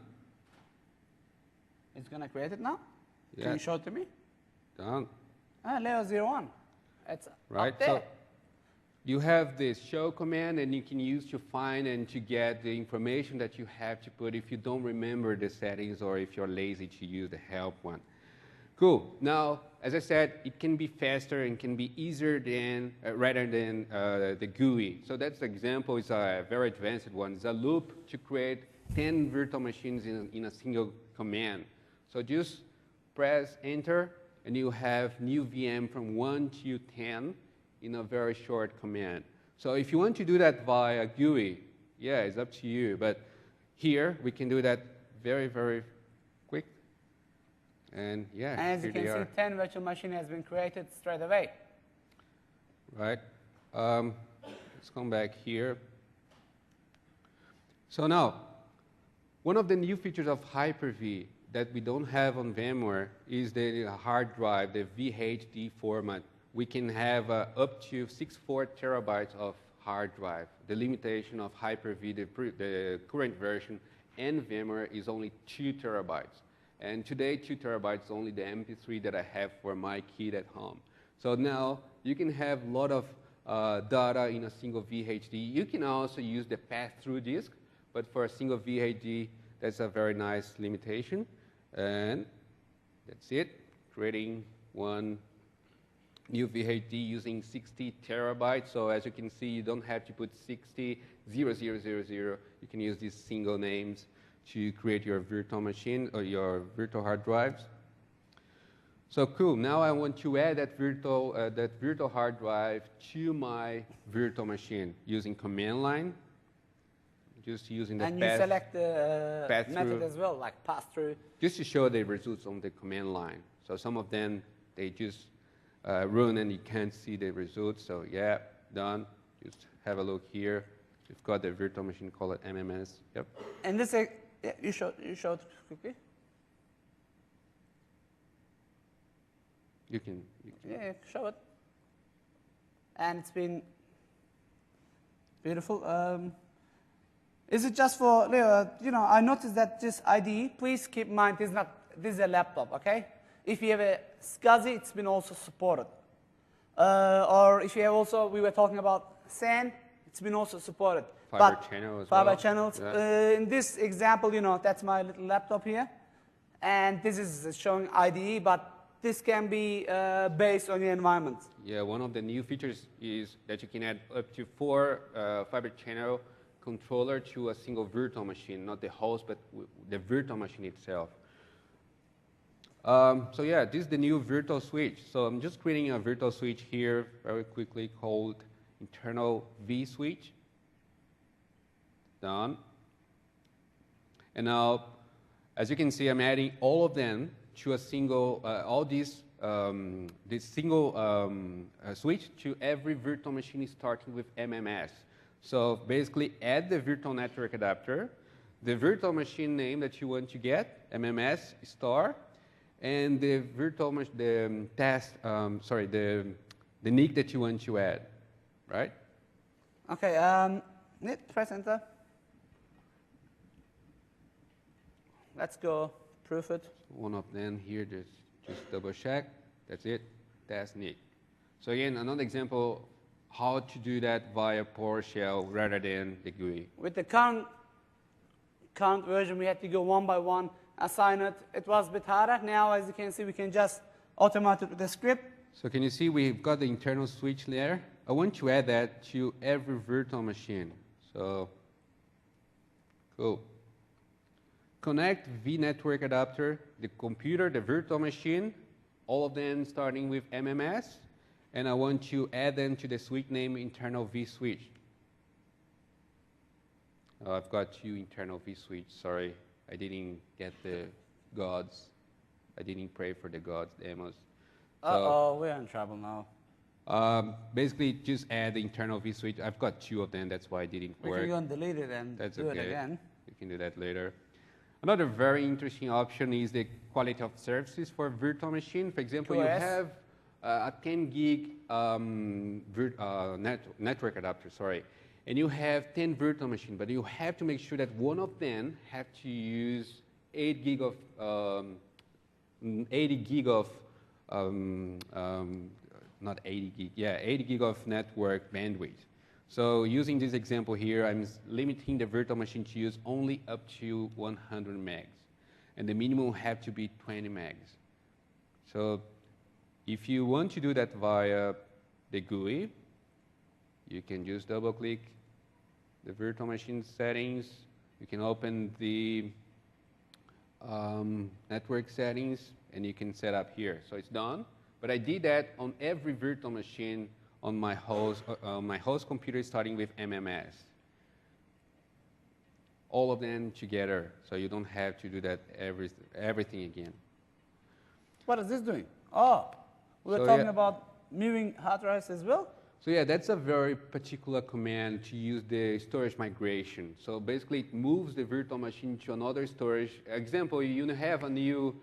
It's going to create it now?
Yeah.
Can you show it to me?
Done.
Leo 01. It's
Right.
up there.
So you have this show command, and you can use to find and to get the information that you have to put if you don't remember the settings or if you're lazy to use the help one. Cool. Now, as I said, it can be faster and can be easier than rather than the GUI. So that's the example. Is a very advanced one. It's a loop to create 10 virtual machines in a single command. So just press enter, and you have new VM from 1 to 10 in a very short command. So if you want to do that via GUI, yeah, it's up to you. But here we can do that very, very quick. And yeah,
And as you can see, 10 virtual machine has been created straight away.
Right. Let's come back here. So now, one of the new features of Hyper-V that we don't have on VMware is the hard drive, the VHD format. We can have up to 64 terabytes of hard drive. The limitation of Hyper-V, the current version, and VMware is only 2 terabytes. And today, 2 terabytes is only the MP3 that I have for my kid at home. So now you can have a lot of data in a single VHD. You can also use the pass-through disk, but for a single VHD, that's a very nice limitation. And that's it, creating one new VHD using 60 terabytes. So as you can see, you don't have to put 60, 0000. You can use these single names to create your virtual machine or your virtual hard drives. So cool, now I want to add that virtual hard drive to my virtual machine using command line. Just using the
And you select the method as well, like pass-through.
Just to show the results on the command line. So some of them, they just run and you can't see the results. So yeah, done. Just have a look here. We've got the virtual machine called MMS. Yep.
And this, yeah, you showed quickly.
You can.
Yeah, show it. And it's been beautiful. Is it just for, you know, I noticed that this IDE, please keep in mind, this is a laptop, okay? If you have a SCSI, it's been also supported. Or if you have also, we were talking about SAN, it's been also supported.
Fiber channel as well.
Fiber channels.
Yeah.
In this example, you know, that's my little laptop here. And this is showing IDE, but this can be based on your environment.
Yeah, one of the new features is that you can add up to 4 fiber channel controller to a single virtual machine, not the host, but the virtual machine itself. So yeah, this is the new virtual switch. So I'm just creating a virtual switch here very quickly called internal vSwitch. Done. And now, as you can see, I'm adding all of them to a single, all these, this single switch to every virtual machine starting with MMS. So basically, add the virtual network adapter, the virtual machine name that you want to get, MMS star, and the virtual the NIC that you want to add, right?
Okay. Press enter. Let's go proof it.
One of them here, just double check. That's it. That's NIC. So again, another example how to do that via PowerShell rather than the GUI.
With the current version, we had to go one by one, assign it. It was a bit harder. Now, as you can see, we can just automate it with the script.
So can you see we've got the internal switch layer? I want to add that to every virtual machine. So, cool. Connect vNetwork adapter, the computer, the virtual machine, all of them starting with MMS, and I want to add them to the switch name internal vSwitch. Oh, I've got two internal vSwitch. Sorry, I didn't get the gods. I didn't pray for the gods demos.
Uh-oh, we're in trouble now.
Basically, just add the internal vSwitch. I've got two of them. That's why it didn't work.
We can go and delete it and
That's
do
okay.
it again.
We can do that later. Another very interesting option is the quality of services for virtual machine. For example, you have a 10 gig network adapter, sorry, and you have 10 virtual machines, but you have to make sure that one of them have to use 8 gig of 80 gig of not 80 gig, yeah, 80 gig of network bandwidth. So using this example here, I'm limiting the virtual machine to use only up to 100 megs. And the minimum have to be 20 megs. So if you want to do that via the GUI, you can just double click the virtual machine settings. You can open the network settings, and you can set up here. So it's done. But I did that on every virtual machine on my host computer, starting with MMS. All of them together, so you don't have to do that everything again.
What is this doing? Oh, we were talking about moving hard drives as well?
So yeah, that's a very particular command to use the storage migration. So basically, it moves the virtual machine to another storage. Example, you have a new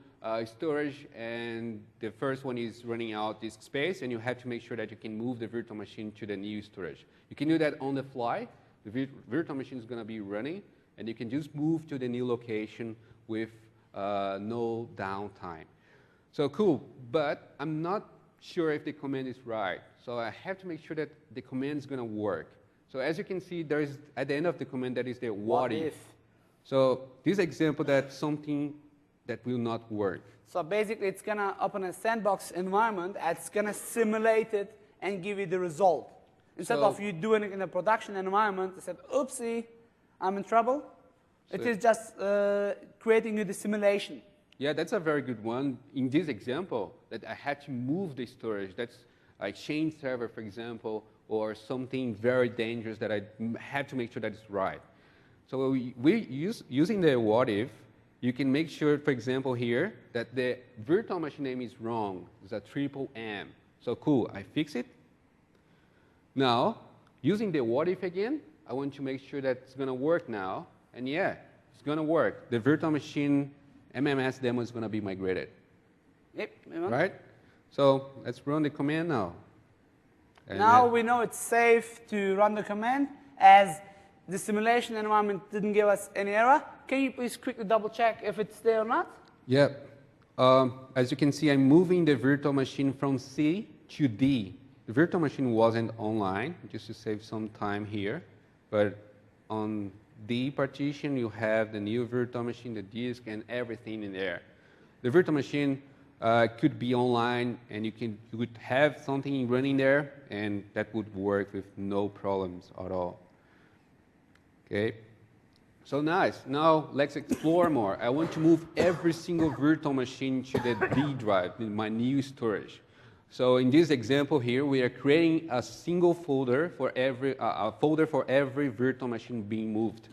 storage, and the first one is running out disk space, and you have to make sure that you can move the virtual machine to the new storage. You can do that on the fly. The virtual machine is going to be running, and you can just move to the new location with no downtime. So cool, but I'm not sure if the command is right. So I have to make sure that the command is going to work. So as you can see, there is at the end of the command that is the what if. So this example, that's something that will not work.
So basically, it's going to open a sandbox environment, and it's going to simulate it and give you the result. Instead of you doing it in a production environment, you said, oopsie, I'm in trouble. So it is just creating you the simulation.
Yeah, that's a very good one. In this example, that I had to move the storage. That's like Exchange server, for example, or something very dangerous that I have to make sure that it's right. So using the what if, you can make sure, for example, here, that the virtual machine name is wrong. It's a triple M. So cool, I fix it. Now, using the what if again, I want to make sure that it's going to work now. And yeah, it's going to work. The virtual machine MMS demo is going to be migrated.
Yep.
Right? So let's run the command now. And
now we know it's safe to run the command, as the simulation environment didn't give us any error. Can you please quickly double check if it's there or not?
Yeah. As you can see, I'm moving the virtual machine from C to D. The virtual machine wasn't online, just to save some time here. But on D partition, you have the new virtual machine, the disk, and everything in there. The virtual machine could be online, and you could have something running there, and that would work with no problems at all. Okay. So nice. Now let's explore more. I want to move every single virtual machine to the D drive, in my new storage. So in this example here, we are creating a single folder for every virtual machine being moved.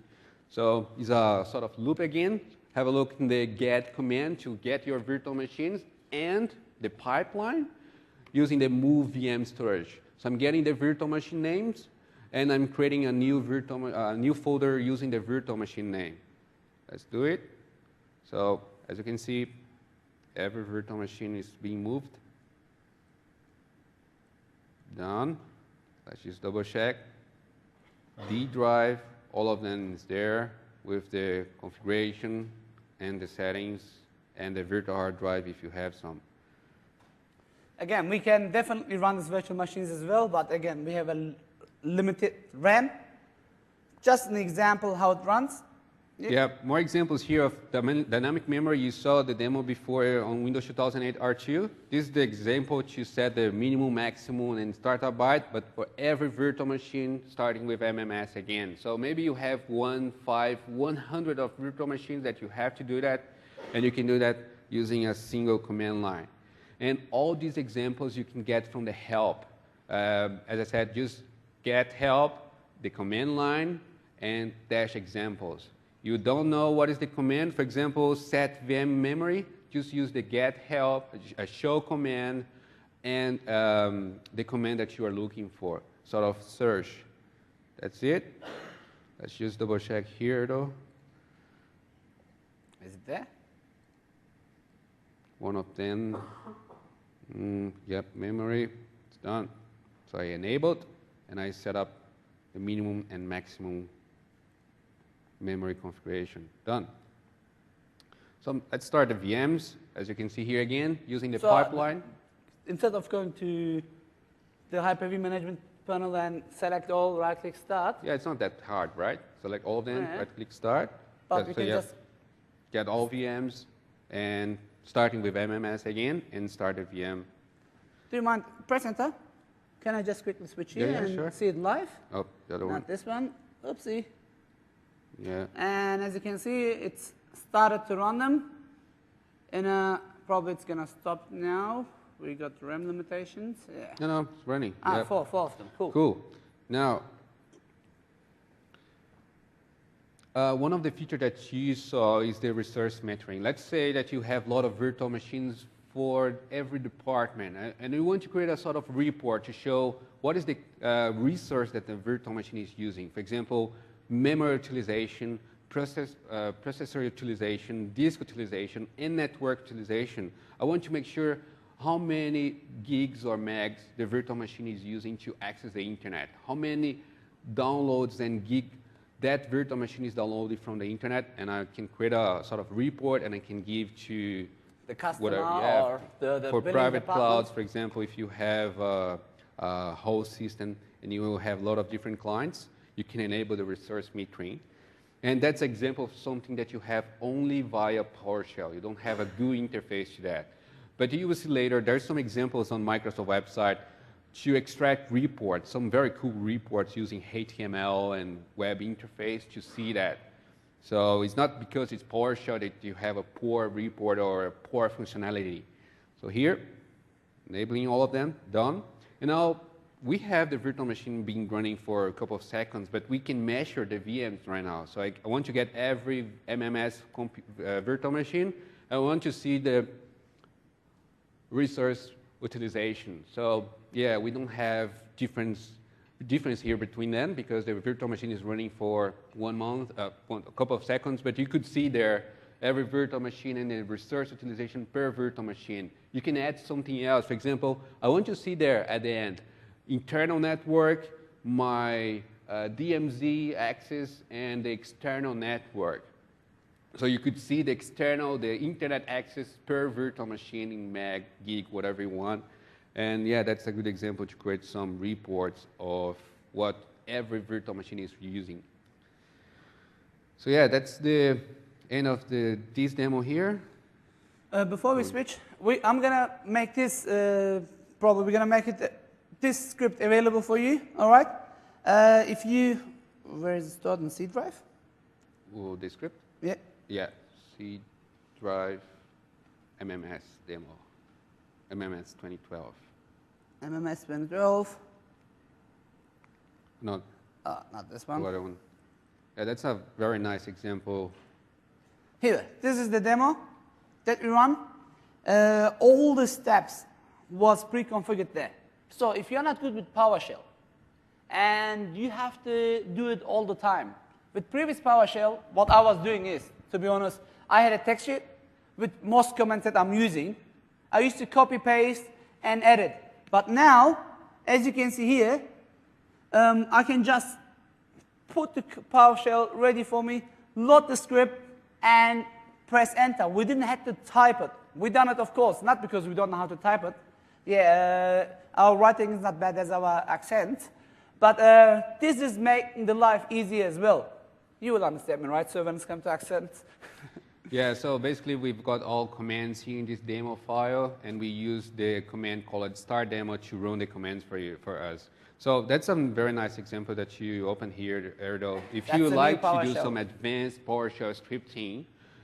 So it's a sort of loop again. Have a look in the get command to get your virtual machines, and the pipeline using the move VM storage. So I'm getting the virtual machine names, and I'm creating a new folder using the virtual machine name. Let's do it. So as you can see, every virtual machine is being moved. Done. Let's just double check. D drive, all of them is there with the configuration and the settings and the virtual hard drive if you have some.
Again, we can definitely run these virtual machines as well, but again, we have a limited RAM. Just an example how it runs.
Yeah, more examples here of dynamic memory. You saw the demo before on Windows 2008 R2. This is the example to set the minimum, maximum, and startup byte, but for every virtual machine, starting with MMS again. So maybe you have 100 of virtual machines that you have to do that, and you can do that using a single command line. And all these examples you can get from the help. As I said, just get help, the command line, and dash examples. You don't know what is the command, for example, set VM memory, just use the get help, a show command, and the command that you are looking for, sort of search. That's it. Let's just double check here though.
Is it there?
One of them, yep, memory, it's done. So I enabled, and I set up the minimum and maximum memory configuration. Done. So let's start the VMs. As you can see here again, using the pipeline.
Instead of going to the Hyper-V management panel and select all, right-click start.
Yeah, it's not that hard, right? Select all of them, right-click start.
But we
so
can
you
just
get all VMs, and starting with MMS again, and start a VM.
Do you mind press enter? Can I just quickly switch here and
sure.
see it live?
Oh, the other one.
Not this one. Oopsie.
Yeah.
And as you can see, it's started to run them. And probably it's going to stop now. We got RAM limitations. Yeah.
No, it's running.
Yep. Four of them. Cool.
Cool. Now, one of the features that you saw is the resource metering. Let's say that you have a lot of virtual machines for every department, and you want to create a sort of report to show what is the resource that the virtual machine is using. For example, memory utilization, processor utilization, disk utilization, and network utilization. I want to make sure how many gigs or megs the virtual machine is using to access the internet, how many downloads and gig that virtual machine is downloaded from the internet, and I can create a sort of report, and I can give to
the customer
whatever,
or the
for private
department.
clouds, for example, if you have a host system and you will have a lot of different clients, you can enable the resource metering. And that's an example of something that you have only via PowerShell. You don't have a GUI interface to that. But you will see later, there's some examples on Microsoft website to extract reports, some very cool reports using HTML and web interface to see that. So it's not because it's PowerShell that you have a poor report or a poor functionality. So here, enabling all of them, done. And now we have the virtual machine being running for a couple of seconds, but we can measure the VMs right now. So I want to get every MMS virtual machine. I want to see the resource utilization. So yeah, we don't have difference here between them because the virtual machine is running for 1 month, a couple of seconds, but you could see there every virtual machine and the resource utilization per virtual machine. You can add something else. For example, I want to see there at the end, internal network, my DMZ access, and the external network. So you could see the internet access per virtual machine in meg, gig, whatever you want. And yeah, that's a good example to create some reports of what every virtual machine is using. So yeah, that's the end of this demo here.
Before we switch, I'm gonna make this probably we're gonna make it this script available for you. All right? If you where is it stored in C drive?
Oh, the script?
Yeah.
Yeah, C drive, MMS demo, MMS 2012.
MMS 2012.
Not
this one.
the other one. Yeah, that's a very nice example.
Here, this is the demo that we run. All the steps was pre-configured there. So if you're not good with PowerShell and you have to do it all the time, with previous PowerShell, what I was doing is, to be honest, I had a text sheet with most comments that I'm using. I used to copy, paste, and edit. But now, as you can see here, I can just put the PowerShell ready for me, load the script, and press enter. We didn't have to type it. We done it, of course, not because we don't know how to type it. Yeah, our writing is not bad as our accent. But this is making the life easier as well. You will understand me, right? So when it's come to accents.
Yeah, so basically we've got all commands here in this demo file, and we use the command called start demo to run the commands for us. So that's a very nice example that you open here, Erdo. If you like to do some advanced PowerShell scripting,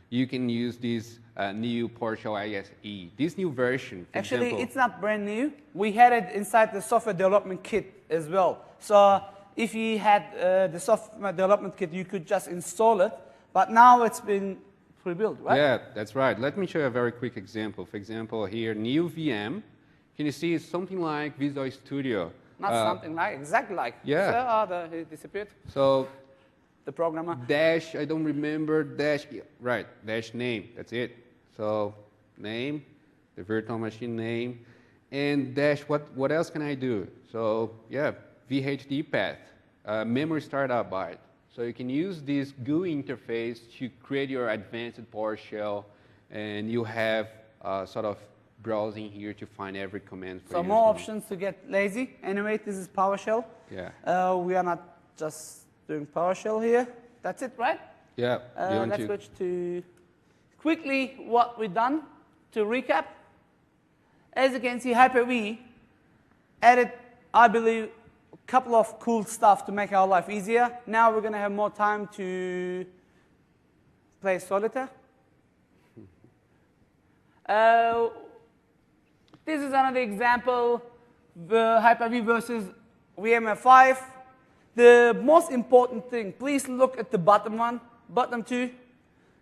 you can use this new PowerShell ISE. This new version, for
Actually,
example,
it's not brand new. We had it inside the software development kit as well. So if you had the software development kit, you could just install it. But now it's been pre-built, right?
Yeah, that's right. Let me show you a very quick example. For example, here, new VM. Can you see it's something like Visual Studio?
Not something like, exactly like.
Yeah.
So, it disappeared.
So
The programmer.
dash, I don't remember, dash, right, dash name, that's it. So name, the virtual machine name, and dash, what else can I do? So yeah, VHD path, memory startup byte. So you can use this GUI interface to create your advanced PowerShell, and you have sort of browsing here to find every command for you.
So more options to get lazy. Anyway, this is PowerShell.
Yeah.
We are not just doing PowerShell here. That's it, right?
Yeah.
Let's switch to quickly what we've done to recap. As you can see, Hyper-V added, I believe, a couple of cool stuff to make our life easier. Now we're going to have more time to play solitaire. This is another example, the Hyper-V versus VMware 5. The most important thing, please look at the bottom one, bottom two,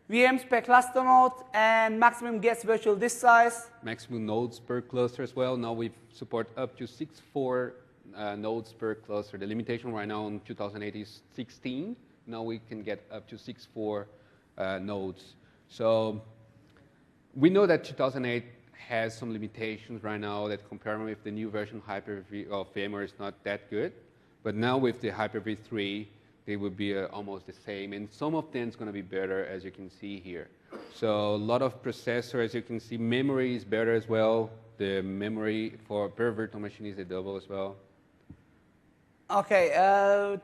VMs per cluster node and maximum guest virtual disk size.
Maximum nodes per cluster as well. Now we support up to 64 nodes per cluster. The limitation right now in 2008 is 16. Now we can get up to 64 nodes. So we know that 2008 has some limitations right now that comparing with the new version Hyper-V of VMware is not that good. But now with the Hyper-V 3, they will be almost the same. And some of them is going to be better, as you can see here. So a lot of processor, as you can see, memory is better as well. The memory for per virtual machine is a double as well.
Okay,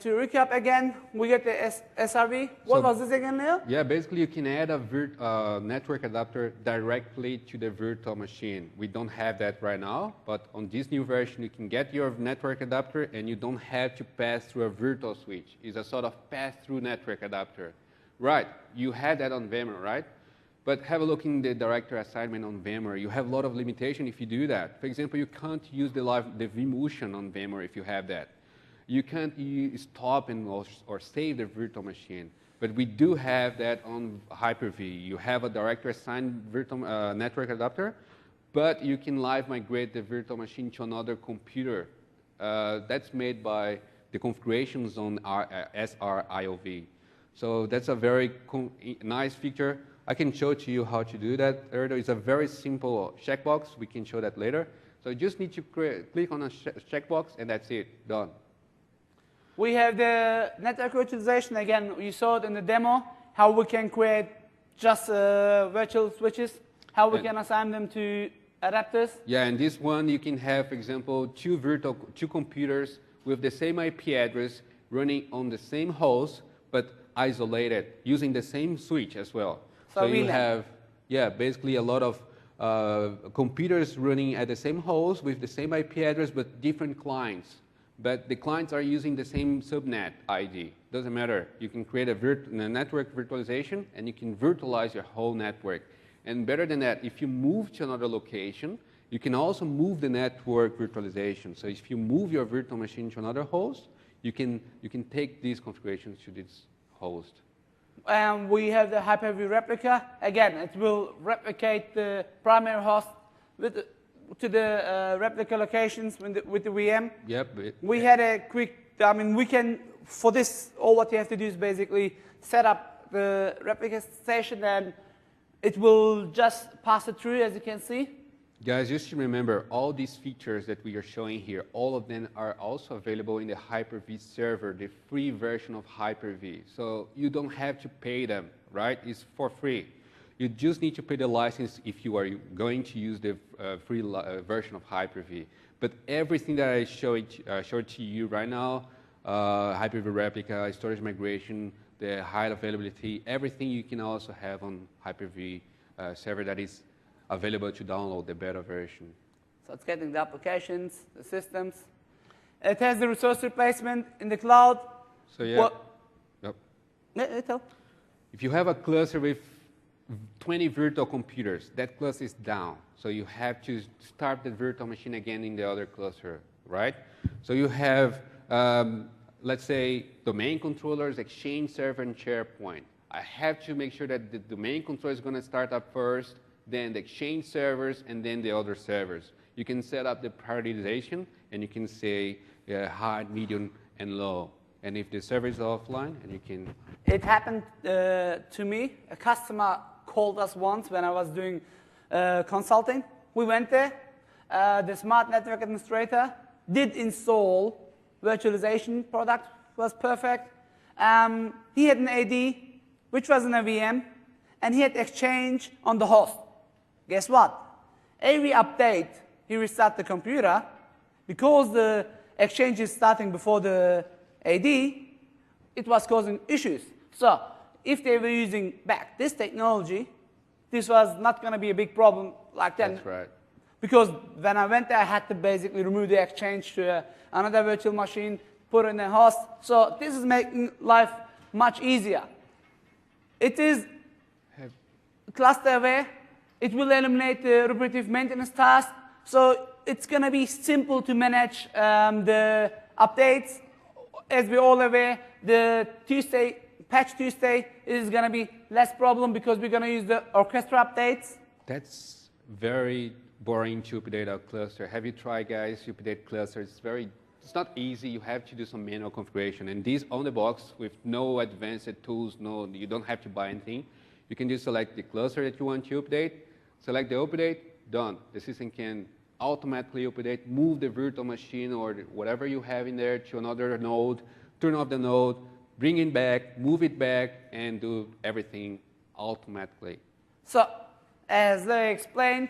to recap again, we get the SRV. What was this again, Leo?
Yeah, basically you can add a network adapter directly to the virtual machine. We don't have that right now, but on this new version you can get your network adapter and you don't have to pass through a virtual switch. It's a sort of pass-through network adapter. Right, you had that on VMware, right? But have a look in the directory assignment on VMware. You have a lot of limitation if you do that. For example, you can't use the vMotion on VMware if you have that. You can't stop and or save the virtual machine. But we do have that on Hyper-V. You have a directory assigned virtual network adapter, but you can live migrate the virtual machine to another computer. That's made by the configurations on our SRIOV. So that's a very nice feature. I can show to you how to do that. It's a very simple checkbox. We can show that later. So you just need to click on a checkbox, and that's it, done.
We have the network virtualization. Again, you saw it in the demo, how we can create just virtual switches, how we can assign them to adapters.
Yeah, and this one you can have, for example, two computers with the same IP address running on the same host, but isolated, using the same switch as well. So you have, yeah, basically a lot of computers running at the same host with the same IP address, but different clients. But the clients are using the same subnet ID. Doesn't matter. You can create a network virtualization, and you can virtualize your whole network. And better than that, if you move to another location, you can also move the network virtualization. So if you move your virtual machine to another host, you can take these configurations to this host.
And we have the Hyper-V replica. Again, it will replicate the primary host to the replica locations with the VM.
Yep.
We had a quick, I mean, we can, for this, all what you have to do is basically set up the replica station and it will just pass it through, as you can see.
Guys, just to remember, all these features that we are showing here, all of them are also available in the Hyper-V server, the free version of Hyper-V. So you don't have to pay them, right? It's for free. You just need to pay the license if you are going to use the free version of Hyper-V. But everything that I showed to you right now, Hyper-V replica, storage migration, the high availability, everything you can also have on Hyper-V server that is available to download the beta version.
So it's getting the applications, the systems. It has the resource replacement in the cloud.
So yeah.
Tell.
If you have a cluster with 20 virtual computers. That cluster is down. So you have to start the virtual machine again in the other cluster, right? So you have, let's say, domain controllers, Exchange server, and SharePoint. I have to make sure that the domain controller is going to start up first, then the Exchange servers, and then the other servers. You can set up the prioritization, and you can say high, medium, and low. And if the server is offline, and you can...
It happened to me. A customer called us once when I was doing consulting. We went there. The smart network administrator did install virtualization product, was perfect. He had an AD, which was in a VM, and he had Exchange on the host. Guess what? Every update, he restarted the computer. Because the Exchange is starting before the AD, it was causing issues. So if they were using back this technology, this was not going to be a big problem like that.
That's right.
Because when I went there, I had to basically remove the Exchange to another virtual machine, put it in a host. So this is making life much easier. It is cluster aware. It will eliminate the repetitive maintenance task. So it's going to be simple to manage the updates. As we're all aware, the patch Tuesday is going to be less problem because we're going to use the orchestra updates.
That's very boring to update our cluster. Have you tried, guys, to update cluster? It's not easy. You have to do some manual configuration. And these on the box with no advanced tools, you don't have to buy anything. You can just select the cluster that you want to update, select the update, done. The system can automatically update, move the virtual machine or whatever you have in there to another node, turn off the node, bring it back, move it back, and do everything automatically.
So, as they explained,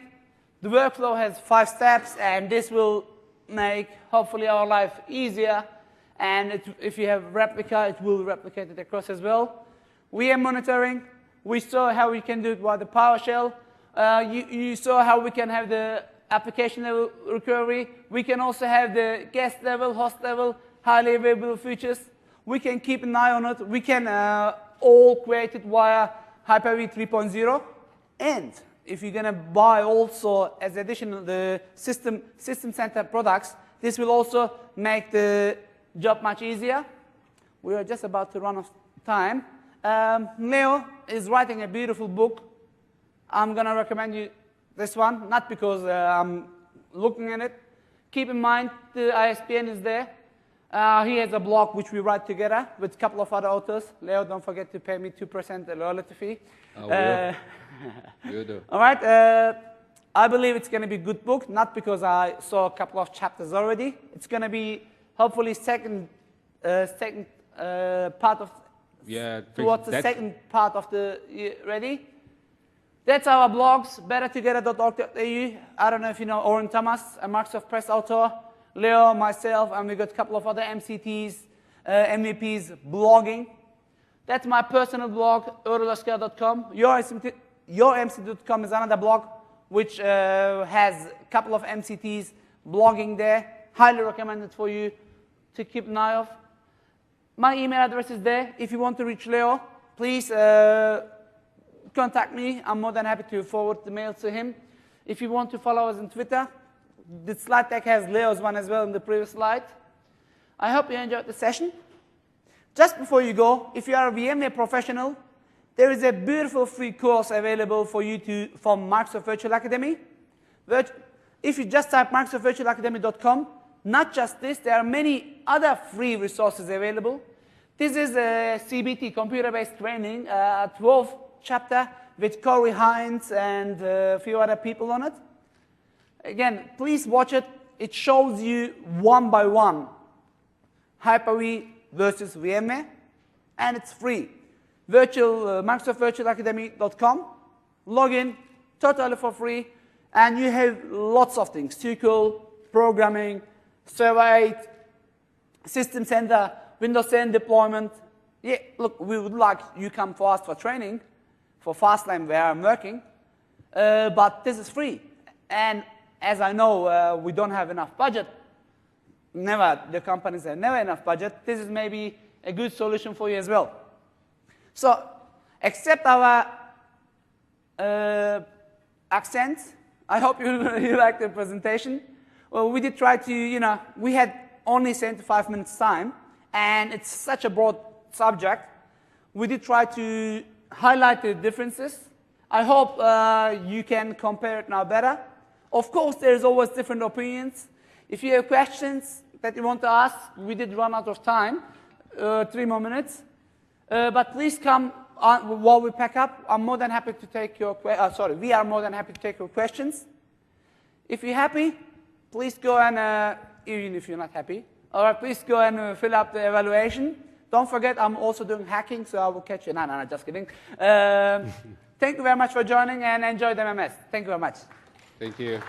the workflow has 5 steps, and this will make, hopefully, our life easier. And if you have replica, it will replicate it across as well. We are monitoring. We saw how we can do it with the PowerShell. You saw how we can have the application level recovery. We can also have the guest level, host level, highly available features. We can keep an eye on it. We can all create it via Hyper-V 3.0. And if you're going to buy also as additional the system center products, this will also make the job much easier. We are just about to run out of time. Leo is writing a beautiful book. I'm going to recommend you this one, not because I'm looking at it. Keep in mind the ISBN is there. He has a blog which we write together with a couple of other authors. Leo, don't forget to pay me 2% loyalty fee.
I will. You do.
All right. I believe it's going to be a good book, not because I saw a couple of chapters already. It's going to be hopefully second part of towards the second part of the ready. That's our blogs, bettertogether.org.au. I don't know if you know Oren Thomas, a Microsoft Press author, Leo, myself, and we got a couple of other MCTs, MVPs blogging. That's my personal blog, euroloska.com. YourMCT.com is another blog which has a couple of MCTs blogging there. Highly recommended for you to keep an eye off. My email address is there. If you want to reach Leo, please contact me. I'm more than happy to forward the mail to him. If you want to follow us on Twitter, the slide deck has Leo's one as well in the previous slide. I hope you enjoyed the session. Just before you go, if you are a VMware professional, there is a beautiful free course available for you from Microsoft Virtual Academy. If you just type microsoftvirtualacademy.com, not just this, there are many other free resources available. This is a CBT, computer-based training, 12th chapter with Corey Hines and a few other people on it. Again, please watch it. It shows you one by one Hyper-V versus VMware, and it's free. MicrosoftVirtualAcademy.com. Log in, totally for free, and you have lots of things: SQL, programming, Server 8, System Center, Windows 10 deployment. Yeah, look, we would like you come for us for training, for Fastlane where I'm working, but this is free. And as I know, we don't have enough budget. The companies have never enough budget. This is maybe a good solution for you as well. So, accept our accent. I hope you liked the presentation. Well, we did try to, we had only 75 minutes time, and it's such a broad subject. We did try to highlight the differences. I hope you can compare it now better. Of course, there's always different opinions. If you have questions that you want to ask, we did run out of time, 3 more minutes. But please come while we pack up. I'm more than happy to take your we are more than happy to take your questions. If you're happy, please go and, even if you're not happy, all right, please go and fill up the evaluation. Don't forget, I'm also doing hacking, so I will catch you. No, just kidding. Thank you very much for joining, and enjoy the MMS. Thank you very much.
Thank you.